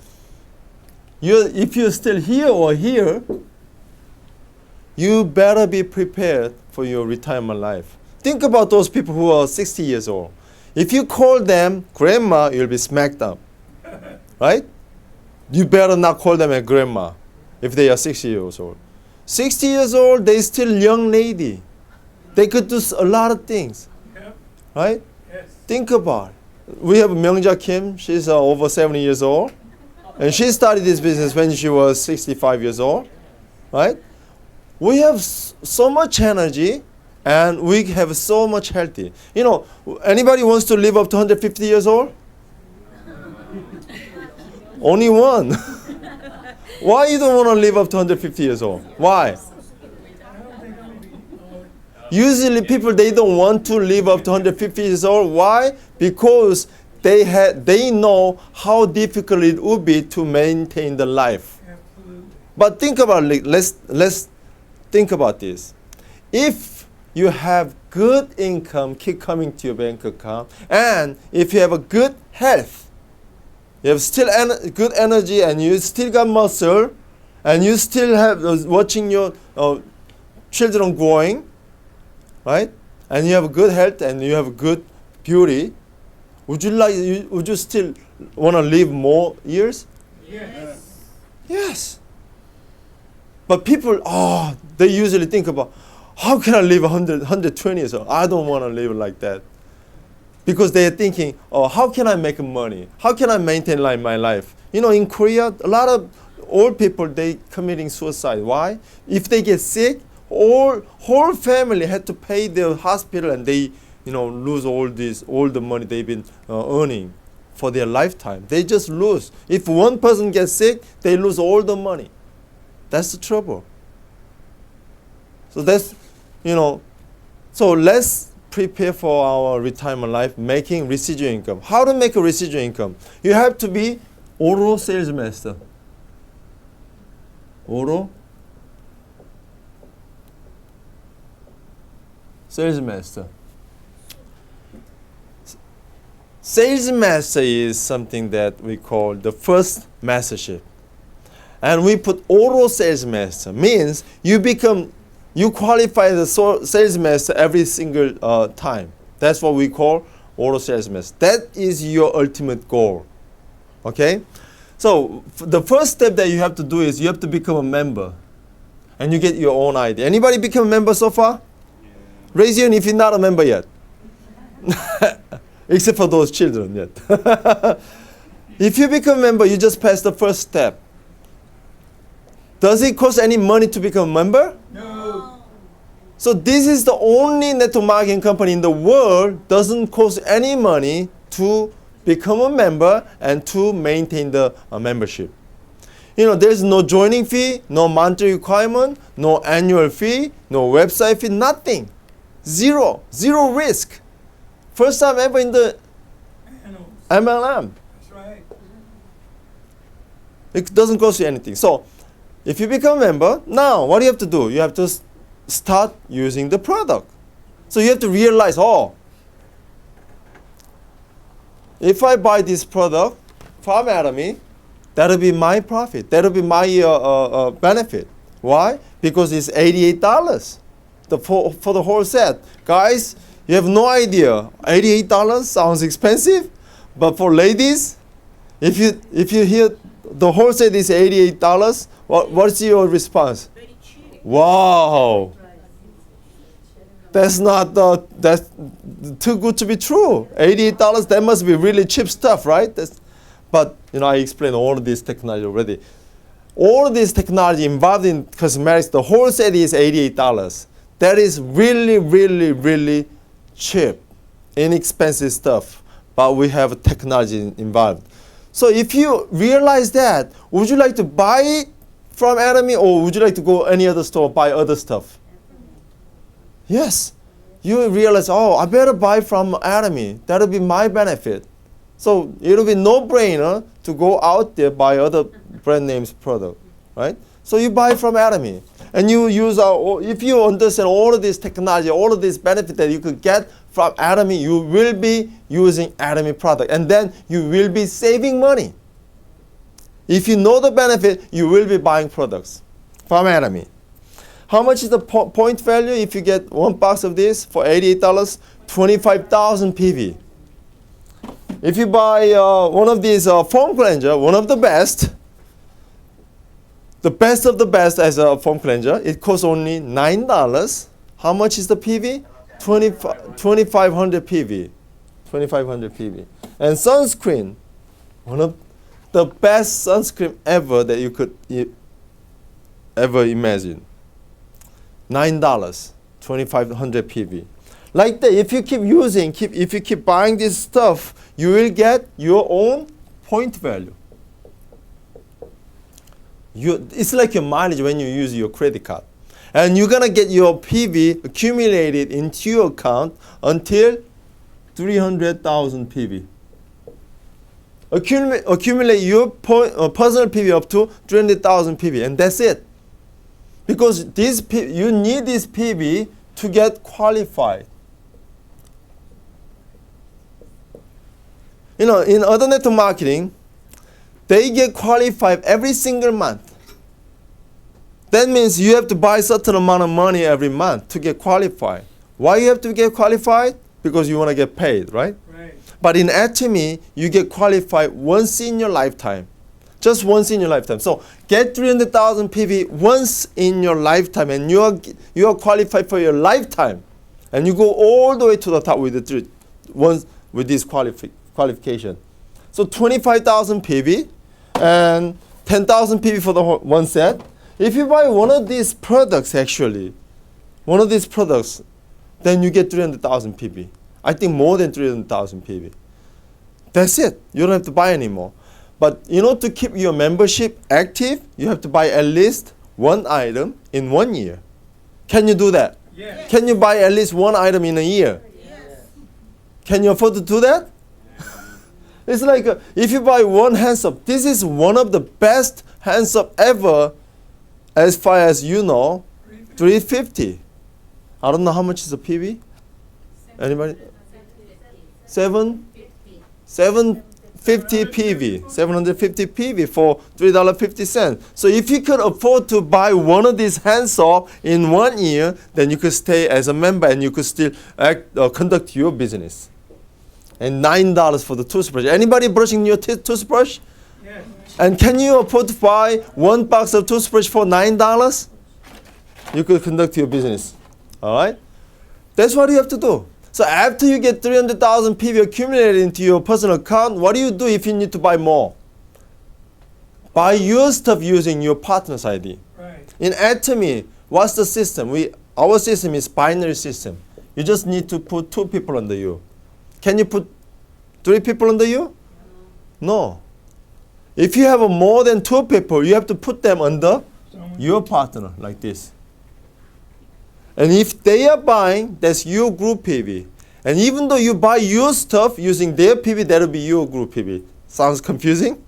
if you're still here or here, you better be prepared for your retirement life. Think about those people who are 60 years old. If you call them grandma, you'll be smacked up. Right? You better not call them a grandma if they are 60 years old. 60 years old, they're still young lady. They could do a lot of things. Yep. Right? Yes. Think about it. We have Myungja Kim. She's over 70 years old. And she started this business when she was 65 years old. Right? We have so much energy and we have so much healthy. Anybody wants to live up to 150 years old? Only one. Why you don't want to live up to 150 years old? Why? Usually people, they don't want to live up to 150 years old. Why? Because they know how difficult it would be to maintain the life. But think about it. Let's think about this. If you have good income keep coming to your bank account, and if you have a good health, you have still good energy, and you still got muscle, and you still have watching your children growing, right? And you have good health and you have good beauty. Would you still want to live more years? Yes. Yes. But people, they usually think about, how can I live 120 years old? I don't want to live like that. Because they're thinking, oh, how can I make money? How can I maintain my life? You know, in Korea, a lot of old people, they committing suicide. Why? If they get sick, whole family had to pay the hospital, and they, you know, lose all the money they've been earning for their lifetime. They just lose. If one person gets sick, they lose all the money. That's the trouble. So that's, you know, so let's prepare for our retirement life, making residual income. How to make a residual income? You have to be auto sales master. Auto sales master. Sales master is something that we call the first mastership. And we put auto sales master, means you qualify the sales master every single time. That's what we call auto sales master. That is your ultimate goal. Okay? So the first step that you have to do is you have to become a member. And you get your own ID. Anybody become a member so far? Yeah. Raise your hand if you're not a member yet. Except for those children yet. If you become a member, you just pass the first step. Does it cost any money to become a member? No. So this is the only network marketing company in the world doesn't cost any money to become a member and to maintain the membership. You know, there's no joining fee, no monthly requirement, no annual fee, no website fee, nothing. Zero risk. First time ever in the MLM. That's right. It doesn't cost you anything. So if you become a member, now what do you have to do? You have to start using the product. So you have to realize, oh, if I buy this product from Atomy, that'll be my profit. That'll be my benefit. Why? Because it's $88 for the whole set. Guys, you have no idea. $88 sounds expensive, but for ladies, if you hear the whole set is $88, what's your response? Very cheap. Wow, that's too good to be true. $88, that must be really cheap stuff, right? But you know, I explained all of this technology already. All of this technology involved in cosmetics, the whole set is $88. That is really, really, really cheap, inexpensive stuff. But we have technology involved. So if you realize that, would you like to buy it from Atomy, or would you like to go any other store buy other stuff? Yes. You realize, oh, I better buy from Atomy. That'll be my benefit. So it'll be no-brainer to go out there buy other brand names product, right? So you buy from Atomy, and you use if you understand all of this technology, all of this benefit that you could get from Atomy, you will be using Atomy product, and then you will be saving money. If you know the benefit, you will be buying products from Atomy. How much is the point value if you get one box of this for $88? 25,000 PV. If you buy one of these foam cleanser, one of the best of the best as a foam cleanser, it costs only $9. How much is the PV? 2,500 PV. 2,500 PV. And sunscreen, one of the best sunscreen ever that you could ever imagine. $9, 2,500 PV. Like that, if you keep using, if you keep buying this stuff, you will get your own point value. It's like your mileage when you use your credit card. And you're going to get your PV accumulated into your account until 300,000 PV. Accumulate your personal PV up to 300,000 PV, and that's it. Because you need this PV to get qualified. You know, in other network marketing, they get qualified every single month. That means you have to buy a certain amount of money every month to get qualified. Why you have to get qualified? Because you want to get paid, right? Right. But in Atomy, you get qualified once in your lifetime. Just once in your lifetime. So get 300,000 PV once in your lifetime, and you are qualified for your lifetime. And you go all the way to the top with the with this qualification. So 25,000 PV and 10,000 PV for the one set. If you buy one of these products, actually, one of these products, then you get 300,000 PV. I think more than 300,000 PV. That's it. You don't have to buy anymore. But in order to keep your membership active, you have to buy at least one item in 1 year. Can you do that? Yes. Can you buy at least one item in a year? Yes. Can you afford to do that? It's like if you buy one hand soap, this is one of the best hand soap ever, as far as you know, 350. I don't know how much is a PV. Anybody? 750 PV, 750 PV for $3.50. So if you could afford to buy one of these hand soap in 1 year, then you could stay as a member and you could still conduct your business. And $9 for the toothbrush. Anybody brushing your toothbrush? Yes. And can you afford to buy one box of toothbrush for $9? You could conduct your business. All right? That's what you have to do. So after you get 300,000 PV accumulated into your personal account, what do you do if you need to buy more? Buy your stuff using your partner's ID. Right. In Atomy, what's the system? Our system is binary system. You just need to put 2 people under you. Can you put 3 people under you? No. If you have more than 2 people, you have to put them under your partner, like this. And if they are buying, that's your group PV. And even though you buy your stuff using their PV, that will be your group PV. Sounds confusing?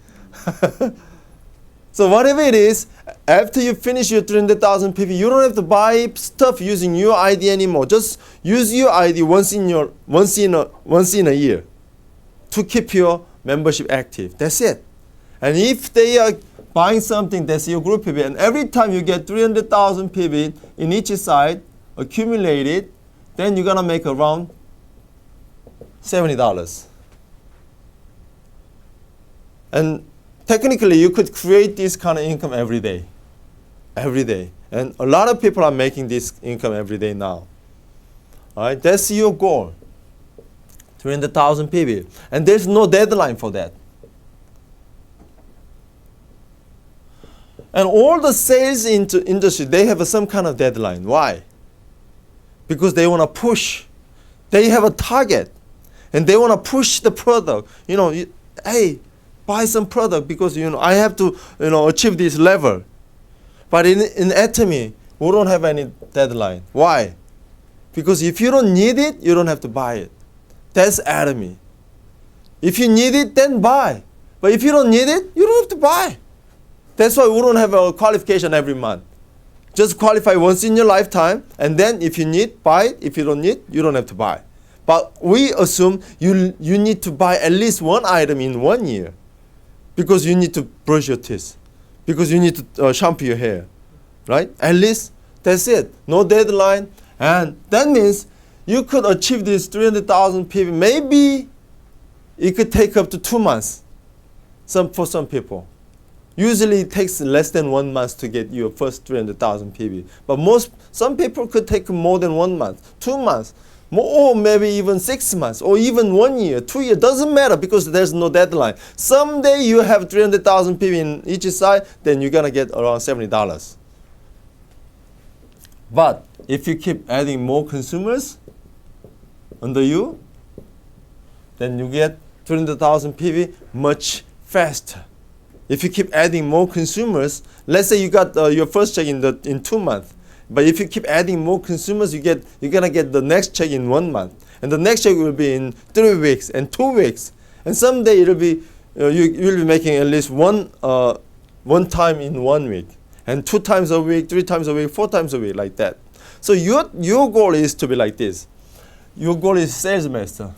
So whatever it is, after you finish your 300,000 PV, you don't have to buy stuff using your ID anymore. Just use your ID once in a year to keep your membership active. That's it. And if they are buying something, that's your group PV. And every time you get 300,000 PV in each side, accumulated, then you're gonna make around $70. And technically, you could create this kind of income every day. Every day. And a lot of people are making this income every day now. All right, that's your goal. 300,000 PV. And there's no deadline for that. And all the sales into industry, they have some kind of deadline. Why? Because they want to push. They have a target. And they want to push the product. Hey, buy some product because, I have to, achieve this level. But in Atomy, we don't have any deadline. Why? Because if you don't need it, you don't have to buy it. That's Atomy. If you need it, then buy. But if you don't need it, you don't have to buy. That's why we don't have a qualification every month. Just qualify once in your lifetime, and then if you need, buy it. If you don't need, you don't have to buy. But we assume you need to buy at least one item in 1 year because you need to brush your teeth, because you need to shampoo your hair, right? At least that's it. No deadline. And that means you could achieve this 300,000 PV. Maybe it could take up to 2 months for some people. Usually it takes less than 1 month to get your first 300,000 PV. But some people could take more than 1 month, 2 months, or maybe even 6 months, or even 1 year, 2 years. Doesn't matter because there's no deadline. Someday you have 300,000 PV in each side, then you're going to get around $70. But if you keep adding more consumers under you, then you get 300,000 PV much faster. If you keep adding more consumers, let's say you got your first check in 2 months, but if you keep adding more consumers, you're gonna get the next check in 1 month, and the next check will be in 3 weeks and 2 weeks, and someday it'll be you'll be making at least one time in 1 week, and 2 times a week, 3 times a week, 4 times a week, like that. So your goal is to be like this. Your goal is sales master.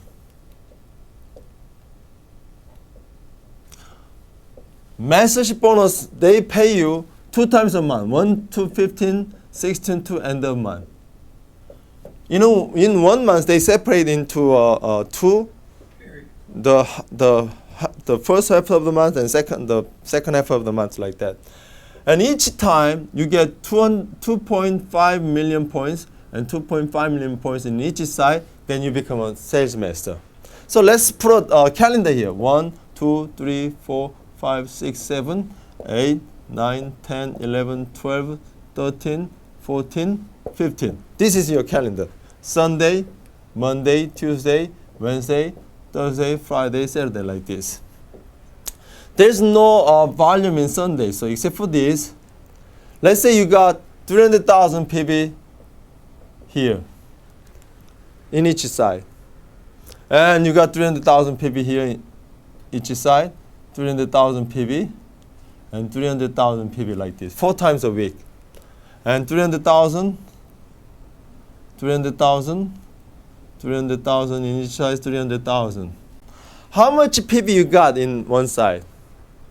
Mastership bonus, they pay you 2 times a month, 1 to 15, 16 to end of month. In 1 month they separate into 2, the first half of the month and the second half of the month, like that. And each time you get 2.5 million points and 2.5 million points in each side, then you become a sales master. So let's put a calendar here. 1, 2, 3, 4, 5, 6, 7, 8, 9, 10, 11, 12, 13, 14, 15. This is your calendar. Sunday, Monday, Tuesday, Wednesday, Thursday, Friday, Saturday, like this. There's no volume in Sunday, so except for this, let's say you got 300,000 PB here in each side. And you got 300,000 PB here in each side, 300,000 PB, and 300,000 PB like this, 4 times a week. And 300,000, 300,000, 300,000 in each side, 300,000. How much PB you got in one side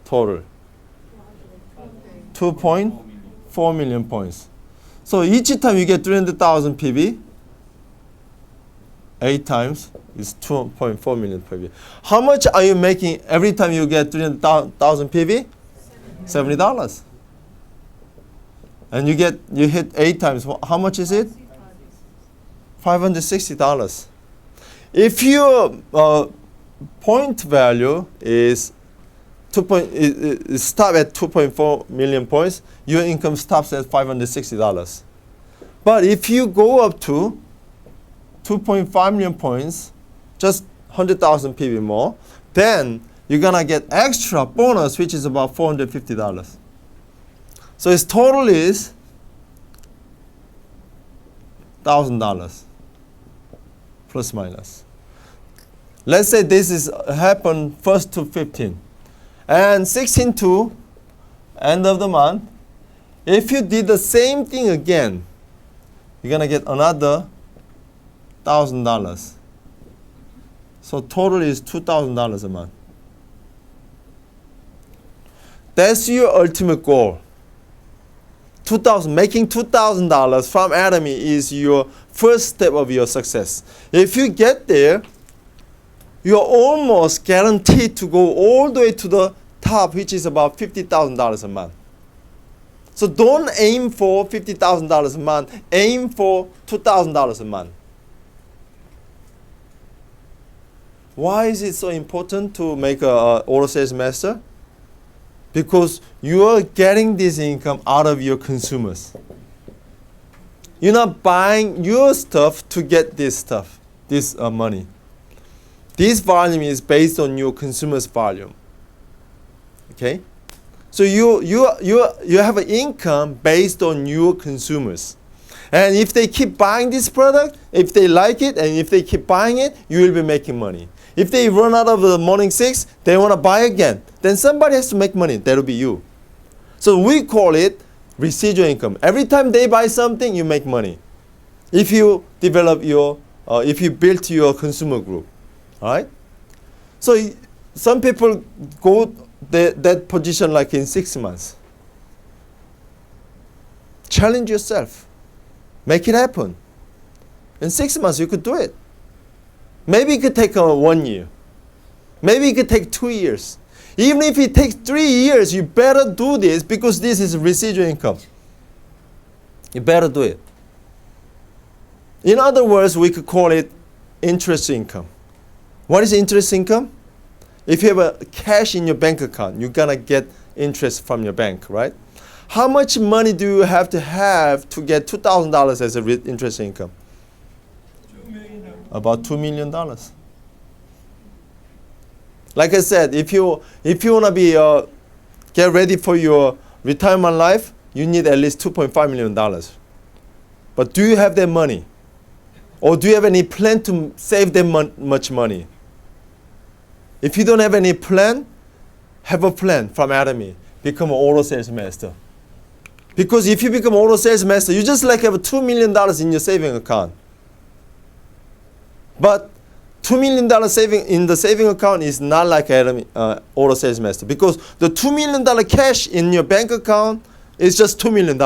total? 2.4 million points. So each time you get 300,000 PB, 8 times is 2.4 million PB. How much are you making every time you get 300,000 PB? $70. And you hit 8 times. How much is it? $560. If your point value is stop at 2.4 million points, your income stops at $560. But if you go up to 2.5 million points, just 100,000 PB more, then you're gonna get extra bonus, which is about $450. So its total is $1,000 plus minus. Let's say this is happen 1st to 15, and 16 to end of the month. If you did the same thing again, you're gonna get another $1,000. So total is $2,000 a month. That's your ultimate goal. Making $2,000 from Atomy is your first step of your success. If you get there, you're almost guaranteed to go all the way to the top, which is about $50,000 a month. So don't aim for $50,000 a month. Aim for $2,000 a month. Why is it so important to make a auto sales master? Because you are getting this income out of your consumers. You're not buying your stuff to get this stuff, this money. This volume is based on your consumers' volume. Okay? So you have an income based on your consumers. And if they keep buying this product, if they like it, and if they keep buying it, you will be making money. If they run out of the morning 6, they want to buy again. Then somebody has to make money. That will be you. So we call it residual income. Every time they buy something, you make money. If you develop if you build your consumer group. All right? So some people go that position like in 6 months. Challenge yourself. Make it happen. In 6 months, you could do it. Maybe it could take 1 year. Maybe it could take 2 years. Even if it takes 3 years, you better do this because this is residual income. You better do it. In other words, we could call it interest income. What is interest income? If you have a cash in your bank account, you're going to get interest from your bank, right? How much money do you have to get $2,000 as a interest income? $2 million. About $2 million. Like I said, if you want to be get ready for your retirement life, you need at least $2.5 million. But do you have that money? Or do you have any plan to save that much money? If you don't have any plan, have a plan from Atomy. Become an auto sales master. Because if you become an auto sales master, you just like have $2 million in your saving account. But $2 million saving in the saving account is not like Atomy auto sales master, because the $2 million cash in your bank account is just $2 million.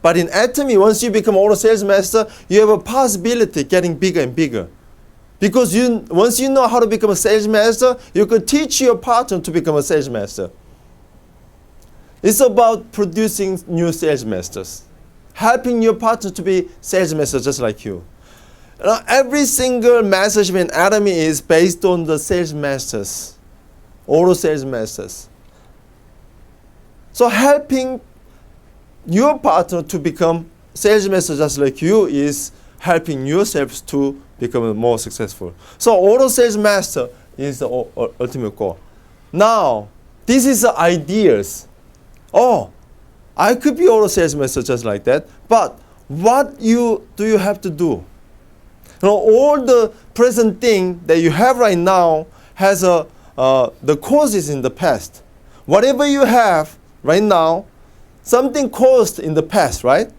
But in Atomy, once you become auto sales master, you have a possibility getting bigger and bigger. Because once you know how to become a sales master, you can teach your partner to become a sales master. It's about producing new sales masters, helping your partner to be sales masters just like you. Every single message in Atomy is based on the sales masters, auto sales masters. So helping your partner to become sales master just like you is helping yourselves to become more successful. So auto sales master is the ultimate goal. Now, this is the ideas. Oh, I could be auto sales master just like that, but what do you have to do? All the present thing that you have right now has the causes in the past. Whatever you have right now, something caused in the past, right?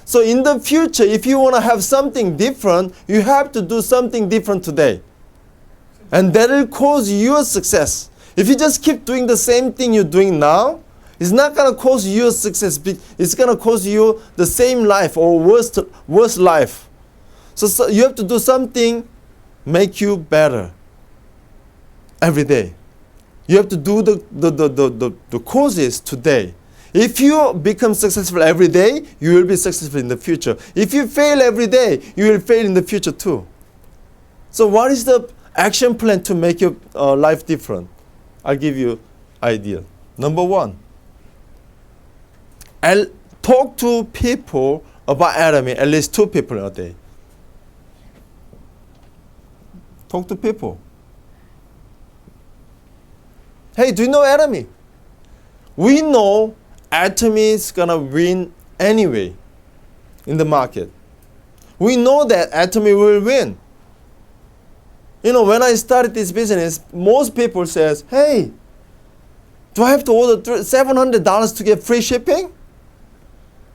So in the future, if you want to have something different, you have to do something different today. And that will cause your success. If you just keep doing the same thing you're doing now, it's not going to cause you success. It's going to cause you the same life or worse life. So you have to do something make you better every day. You have to do the causes today. If you become successful every day, you will be successful in the future. If you fail every day, you will fail in the future too. So what is the action plan to make your life different? I'll give you idea. Number one, talk to people about Atomy, at least 2 people a day. Talk to people. Hey, do you know Atomy? We know Atomy is going to win anyway in the market. We know that Atomy will win. When I started this business, most people says, hey, do I have to order $700 to get free shipping?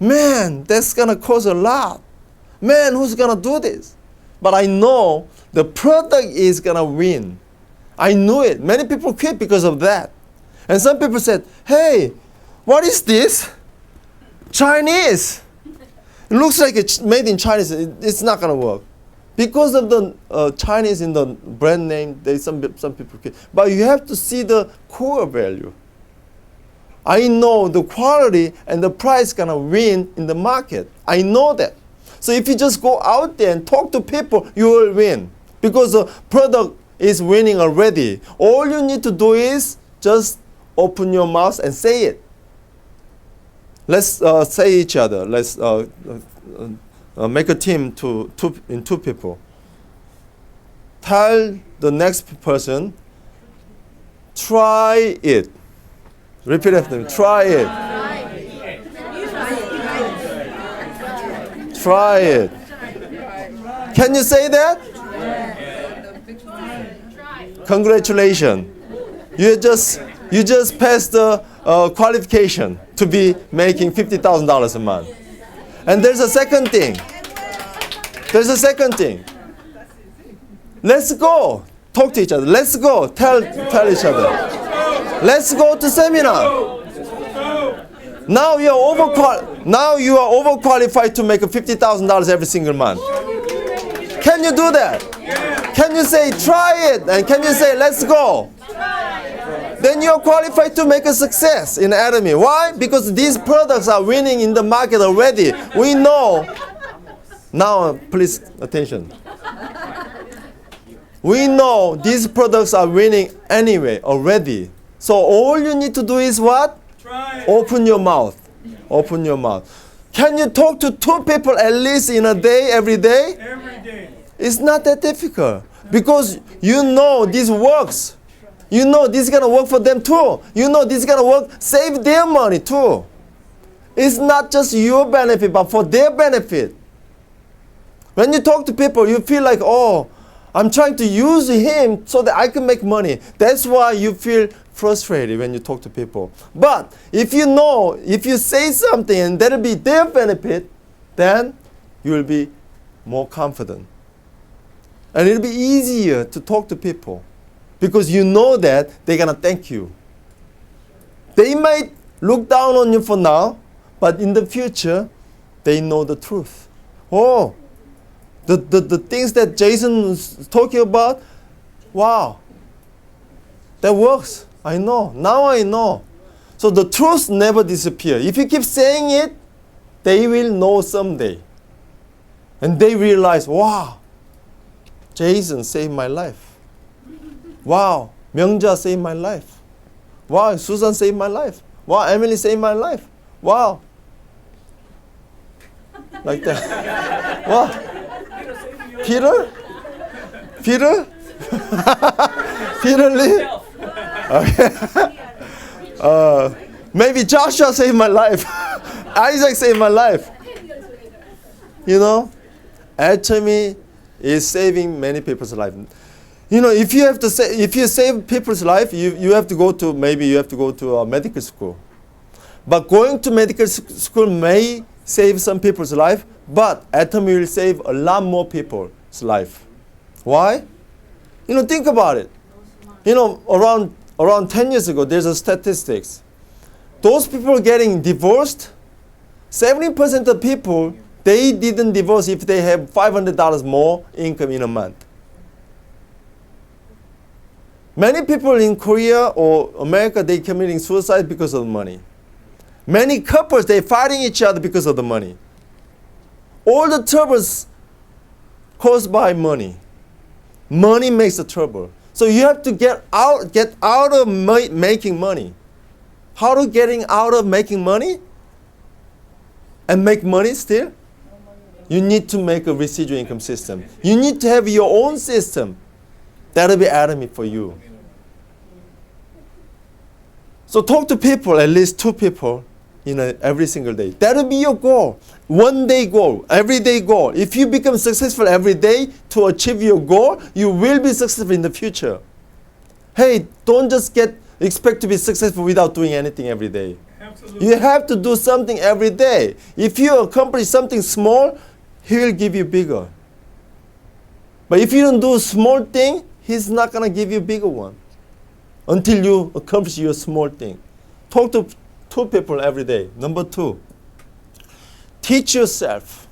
Man, that's going to cost a lot. Man, who's going to do this? But I know the product is going to win. I knew it. Many people quit because of that. And some people said, hey, what is this? Chinese. It looks like it's made in Chinese. It's not going to work. Because of the Chinese in the brand name, some people quit. But you have to see the core value. I know the quality and the price going to win in the market. I know that. So if you just go out there and talk to people, you will win. Because the product is winning already. All you need to do is just open your mouth and say it. Let's say each other. Let's make a team in 2 people. Tell the next person, try it. Repeat after me. Try it. Try it. Can you say that? Congratulations. You just passed the qualification to be making $50,000 a month. And there's a second thing. Let's go. Talk to each other. Let's go. Tell each other. Let's go to seminar. Now you are overqualified to make $50,000 every single month. Can you do that? Can you say try it? And can you say let's go? Then you're qualified to make a success in Atomy. Why? Because these products are winning in the market already. We know. Now, please attention. We know these products are winning anyway already. So all you need to do is what? Open your mouth. Open your mouth. Can you talk to 2 people at least in a day, every day? Every day. It's not that difficult. Because you know this works. You know this is going to work for them too. You know this is going to work, save their money too. It's not just your benefit, but for their benefit. When you talk to people, you feel like, oh, I'm trying to use him so that I can make money. That's why you feel frustrated when you talk to people. But if you say something and that'll be their benefit, then you will be more confident. And it'll be easier to talk to people because you know that they're going to thank you. They might look down on you for now, but in the future, they know the truth. Oh, the things that Jason was talking about, wow, that works. I know. Now I know. So the truth never disappears. If you keep saying it, they will know someday. And they realize, wow, Jason saved my life. Wow, Myungja saved my life. Wow, Susan saved my life. Wow, Emily saved my life. Wow. Like that. Wow. Peter? Peter? Peter Lee? Okay. Maybe Joshua saved my life. Isaac saved my life. You know, Atomy is saving many people's life. You know, if you save people's life, you have to go to medical school. But going to medical school may save some people's life, but Atomy will save a lot more people's life. Why? You know, think about it. You know, around 10 years ago, there's a statistics. Those people getting divorced, 70% of people, they didn't divorce if they have $500 more income in a month. Many people in Korea or America, they committing suicide because of money. Many couples, they fighting each other because of the money. All the troubles caused by money. Money makes the trouble. So you have to get out of making money. How to getting out of making money and make money still? You need to make a residual income system. You need to have your own system. That'll be Atomy for you. So talk to people, at least 2 people, every single day. That'll be your goal. One day goal, everyday goal. If you become successful every day to achieve your goal, you will be successful in the future. Hey, don't just expect to be successful without doing anything every day. Absolutely. You have to do something every day. If you accomplish something small, he will give you bigger. But if you don't do a small thing, he's not going to give you a bigger one until you accomplish your small thing. Talk to 2 people every day. Number 2, teach yourself.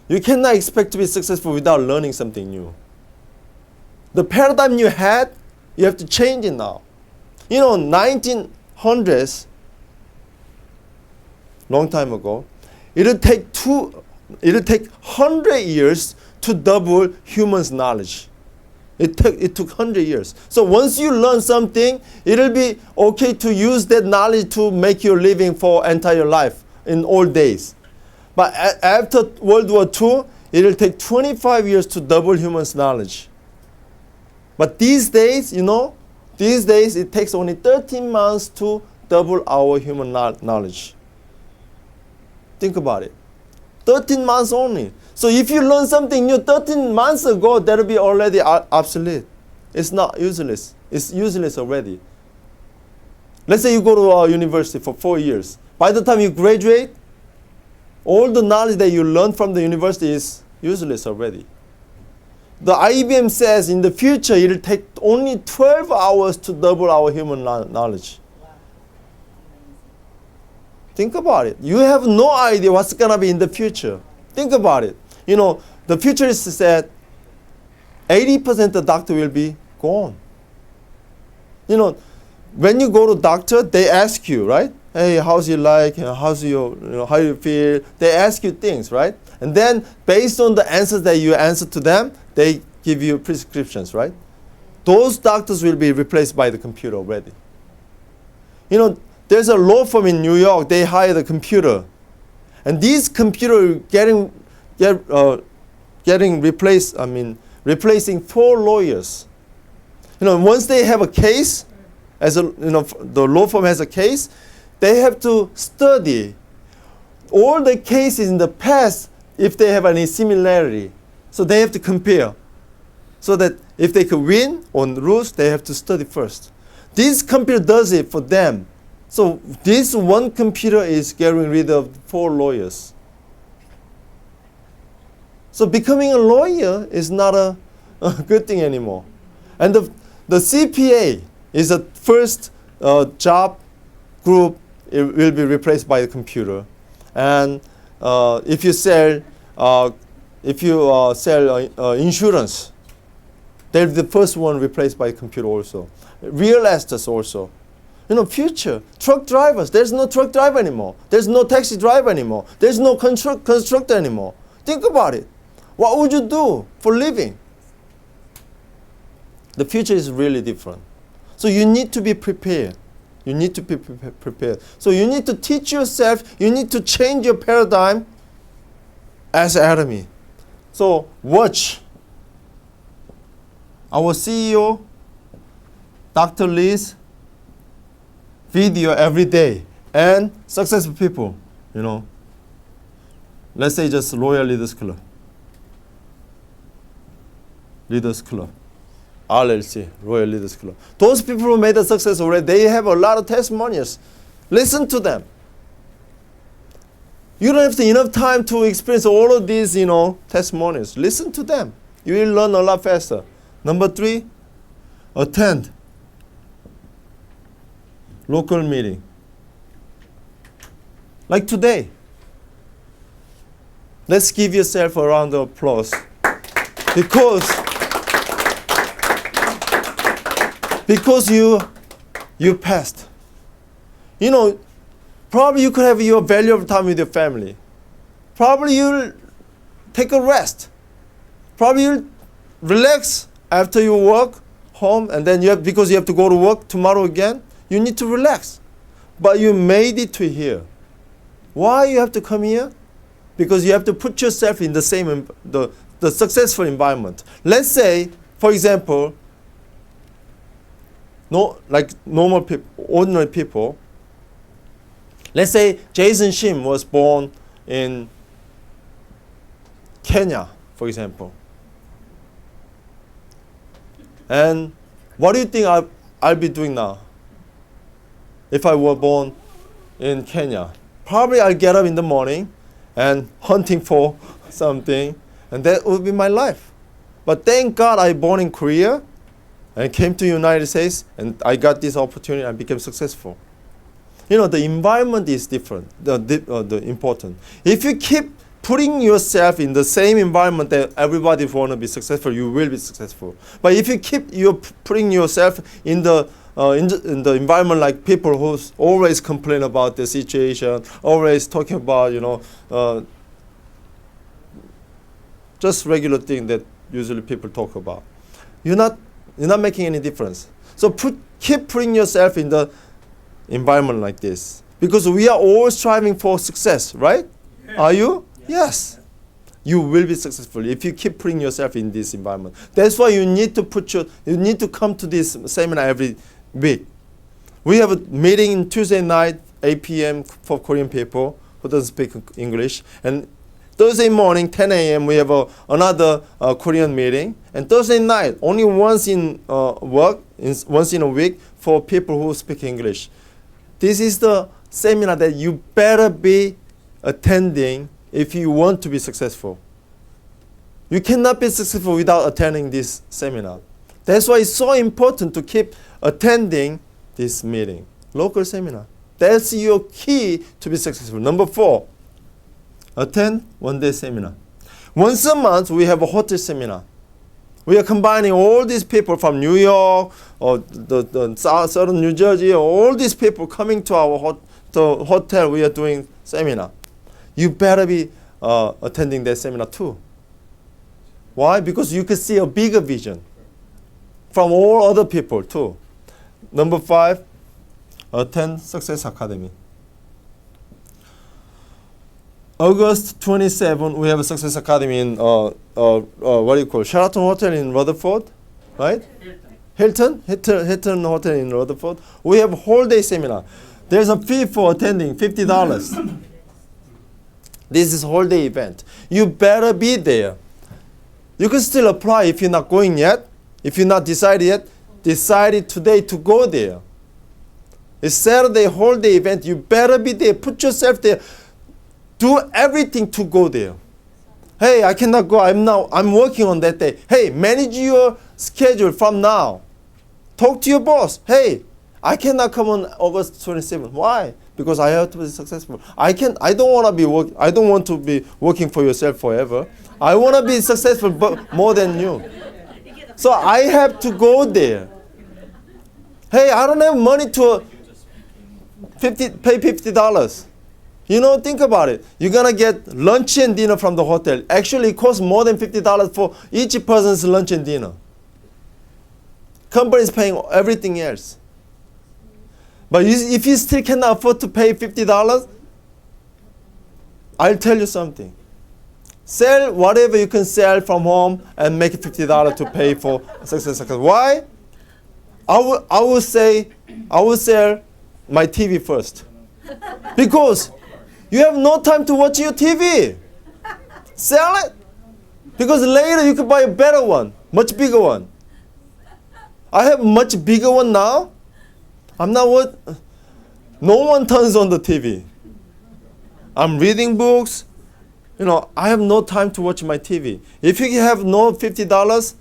You cannot expect to be successful without learning something new. The paradigm you had, you have to change it now. You know, 1900s, long time ago, it'll take 100 years to double humans' knowledge. It took 100 years. So once you learn something, it'll be okay to use that knowledge to make your living for entire life in old days. But after World War II, it'll take 25 years to double humans' knowledge. But these days, it takes only 13 months to double our human knowledge. Think about it. 13 months only. So if you learn something new 13 months ago, that'll be already obsolete. It's not useless. It's useless already. Let's say you go to a university for 4 years. By the time you graduate, all the knowledge that you learned from the university is useless already. The IBM says in the future, it'll take only 12 hours to double our human knowledge. Think about it. You have no idea what's going to be in the future. Think about it. You know, the futurists said 80% of the doctor will be gone. You know, when you go to doctor, they ask you, right? Hey, how's your like? How's your, how you feel? They ask you things, right? And then based on the answers that you answer to them, they give you prescriptions, right? Those doctors will be replaced by the computer already. You know, there's a law firm in New York, they hire the computer. And these computers getting replaced, replacing 4 lawyers. You know, once they have a case, the law firm has a case, they have to study all the cases in the past if they have any similarity. So they have to compare. So that if they could win on rules, they have to study first. This computer does it for them. So this one computer is getting rid of 4 lawyers. So becoming a lawyer is not a good thing anymore. And the CPA is the first job group. It will be replaced by the computer. And if you sell insurance, they're the first one replaced by computer also. Real estate also. You know, future truck drivers. There's no truck driver anymore. There's no taxi driver anymore. There's no constructor anymore. Think about it. What would you do for living? The future is really different. So you need to be prepared. You need to be prepared. So you need to teach yourself, you need to change your paradigm as Atomy. So watch our CEO, Dr. Lee's video every day, and successful people, Let's say just Royal Leaders Club. Leaders Club. RLC, Royal Leaders Club. Those people who made a success already, they have a lot of testimonials. Listen to them. You don't have enough time to experience all of these, testimonials. Listen to them. You will learn a lot faster. Number 3, attend local meeting. Like today. Let's give yourself a round of applause. Because you passed. Probably you could have your valuable time with your family. Probably you'll take a rest. Probably you'll relax after you work home, and then because you have to go to work tomorrow again, you need to relax. But you made it to here. Why you have to come here? Because you have to put yourself in the same the successful environment. Let's say, for example, like normal people, ordinary people. Let's say Jason Shim was born in Kenya, for example. And what do you think I'll be doing now? If I were born in Kenya, probably I'll get up in the morning and hunting for something, and that would be my life. But thank God I born in Korea and came to United States, and I got this opportunity and became successful. The environment is different, the important. If you keep putting yourself in the same environment that everybody want to be successful, you will be successful. But if you keep putting yourself in the environment like people who always complain about the situation, always talking about just regular thing that usually people talk about, you're not making any difference. So keep putting yourself in the environment like this, because we are all striving for success, right? Yes. Are you? Yes. You will be successful if you keep putting yourself in this environment. That's why you need to come to this seminar every week. We have a meeting Tuesday night, 8 p.m. for Korean people who doesn't speak English, and Thursday morning, 10 a.m. we have another Korean meeting, and Thursday night only once in once in a week for people who speak English. This is the seminar that you better be attending if you want to be successful. You cannot be successful without attending this seminar. That's why it's so important to keep attending this meeting, local seminar. That's your key to be successful. Number 4, attend one-day seminar. Once a month, we have a hotel seminar. We are combining all these people from New York or the southern New Jersey, all these people coming to our hotel. We are doing seminar. You better be attending that seminar too. Why? Because you can see a bigger vision from all other people too. Number 5, attend Success Academy. August 27, we have a Success Academy in Sheraton Hotel in Rutherford, right? Hilton Hotel in Rutherford. We have a whole day seminar. There's a fee for attending, $50. This is a whole day event. You better be there. You can still apply if you're not going yet. If you're not decided yet, decide today to go there. It's Saturday whole day event. You better be there. Put yourself there. Do everything to go there. Hey, I cannot go. I'm working on that day. Hey, manage your schedule from now. Talk to your boss. Hey, I cannot come on August 27th. Why? Because I have to be successful. I don't want to be working for yourself forever. I want to be successful, but more than you. So I have to go there. Hey, I don't have money to pay $50. Think about it. You're going to get lunch and dinner from the hotel. Actually, it costs more than $50 for each person's lunch and dinner. company is paying everything else. But if you still cannot afford to pay $50, I'll tell you something. Sell whatever you can sell from home and make $50 to pay for success. Why? I will sell my TV first. Because you have no time to watch your TV. Sell it. Because later you can buy a better one, much bigger one. I have a much bigger one now. No one turns on the TV. I'm reading books. I have no time to watch my TV. If you have no $50,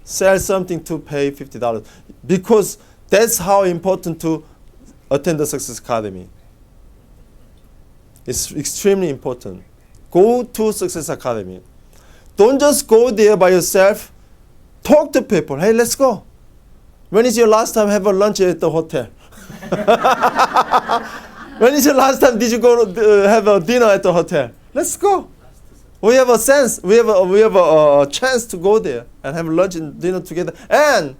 sell something to pay $50. Because that's how important to attend the Success Academy. It's extremely important. Go to Success Academy. Don't just go there by yourself. Talk to people. Hey, let's go. When is your last time have a lunch at the hotel? When is your last time did you go to have a dinner at the hotel? Let's go. We have a sense. We have a chance to go there and have lunch and dinner together, and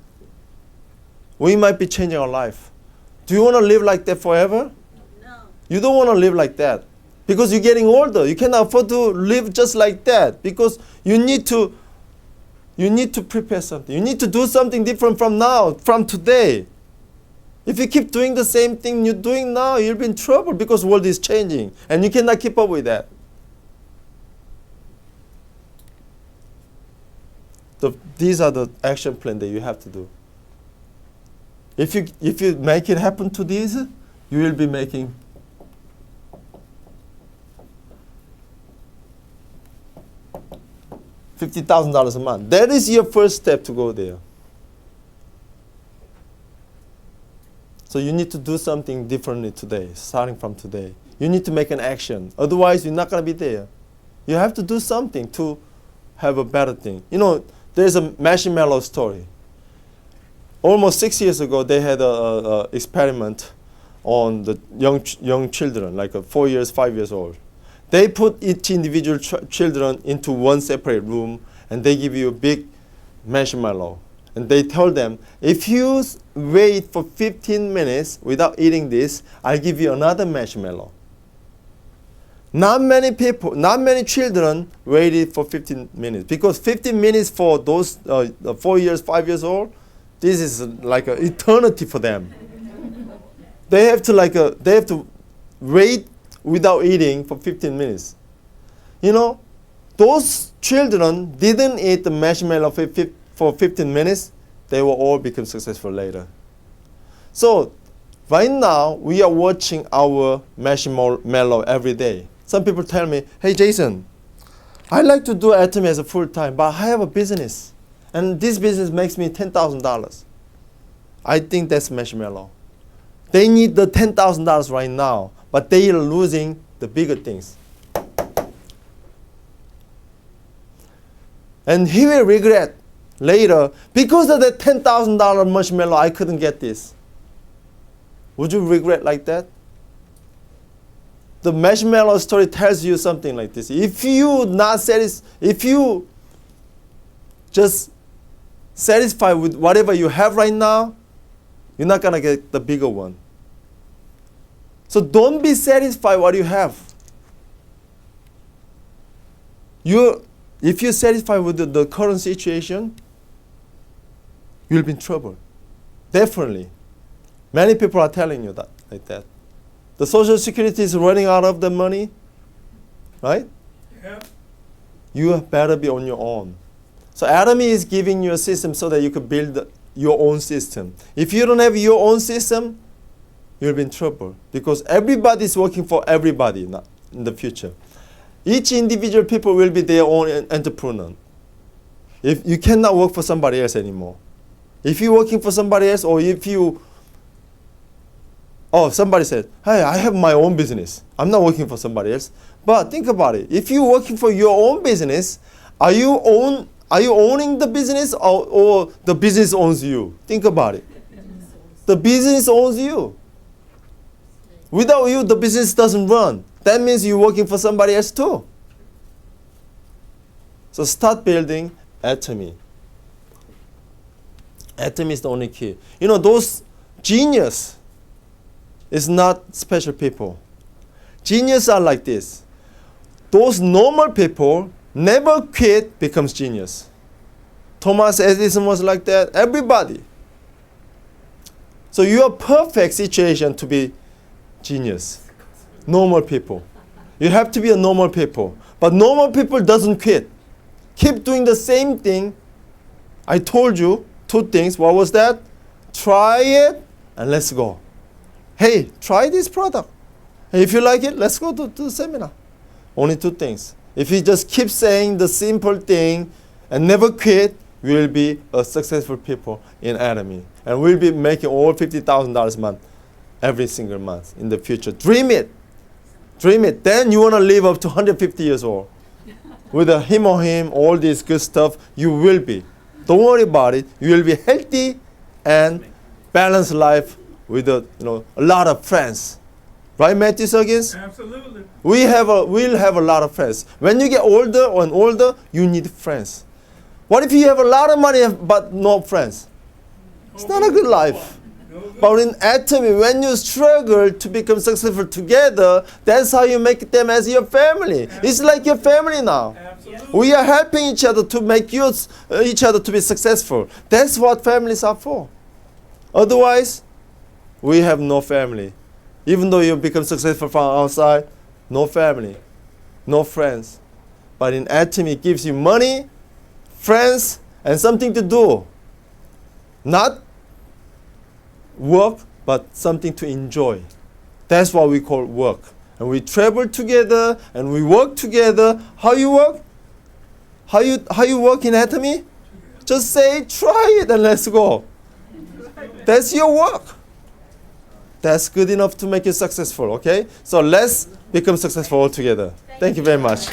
we might be changing our life. Do you want to live like that forever? No. You don't want to live like that because you're getting older. You cannot afford to live just like that because you need to prepare something. You need to do something different from now, from today. If you keep doing the same thing you're doing now, you'll be in trouble because the world is changing and you cannot keep up with that. These are the action plan that you have to do. If you make it happen to these, you will be making $50,000 a month. That is your first step to go there. So you need to do something differently today, starting from today. You need to make an action. Otherwise, you're not going to be there. You have to do something to have a better thing. There's a marshmallow story. Almost 6 years ago, they had an experiment on the young children, like 4 years, 5 years old. They put each individual children into one separate room, and they give you a big marshmallow. And they told them, if you wait for 15 minutes without eating this, I'll give you another marshmallow. Not many children waited for 15 minutes because 15 minutes for those 4 years, 5 years old, this is like an eternity for them. They have to wait without eating for 15 minutes. Those children didn't eat the marshmallow for 15 minutes. They will all become successful later. So right now we are watching our marshmallow every day. Some people tell me, hey Jason, I like to do Atomy as a full-time, but I have a business. And this business makes me $10,000. I think that's marshmallow. They need the $10,000 right now, but they are losing the bigger things. And he will regret later, because of that $10,000 marshmallow, I couldn't get this. Would you regret like that? The marshmallow story tells you something like this. If you just satisfied with whatever you have right now, you're not going to get the bigger one. So don't be satisfied what you have. If you're satisfied with the current situation, you'll be in trouble. Definitely. Many people are telling you that like that. The Social Security is running out of the money, right? Yeah. You better be on your own. So Atomy is giving you a system so that you can build your own system. If you don't have your own system, you'll be in trouble because everybody is working for everybody in the future. Each individual people will be their own entrepreneur. If you cannot work for somebody else anymore. If you're working for somebody else, or somebody said, hey, I have my own business. I'm not working for somebody else. But think about it. If you're working for your own business, are you owning the business or the business owns you? Think about it. The business owns you. Without you, the business doesn't run. That means you're working for somebody else too. So start building Atomy. Atomy is the only key. You know, those genius is not special people. Genius are like this. Those normal people never quit becomes genius. Thomas Edison was like that. Everybody. So you are perfect situation to be genius. Normal people. You have to be a normal people. But normal people doesn't quit. Keep doing the same thing. I told you 2 things. What was that? Try it and let's go. Hey, try this product. Hey, if you like it, let's go to the seminar. Only 2 things. If you just keep saying the simple thing and never quit, we will be a successful people in Atomy. And we'll be making over $50,000 a month every single month in the future. Dream it. Dream it. Then you want to live up to 150 years old. With a him or him, all this good stuff, you will be. Don't worry about it. You will be healthy and balanced life with a lot of friends. Right, Matthew Suggins? Absolutely. We'll have a lot of friends. When you get older and older, you need friends. What if you have a lot of money but no friends? It's not a good life. No good. But in Atomy, when you struggle to become successful together, that's how you make them as your family. It's like your family now. Absolutely. We are helping each other to make each other to be successful. That's what families are for. Otherwise, we have no family. Even though you become successful from outside, no family, no friends. But in Atomy, it gives you money, friends, and something to do. Not work, but something to enjoy. That's what we call work. And we travel together and we work together. How you work? How you work in Atomy? Just say, try it and let's go. That's your work. That's good enough to make you successful, okay? So let's become successful all together. Thank you very much.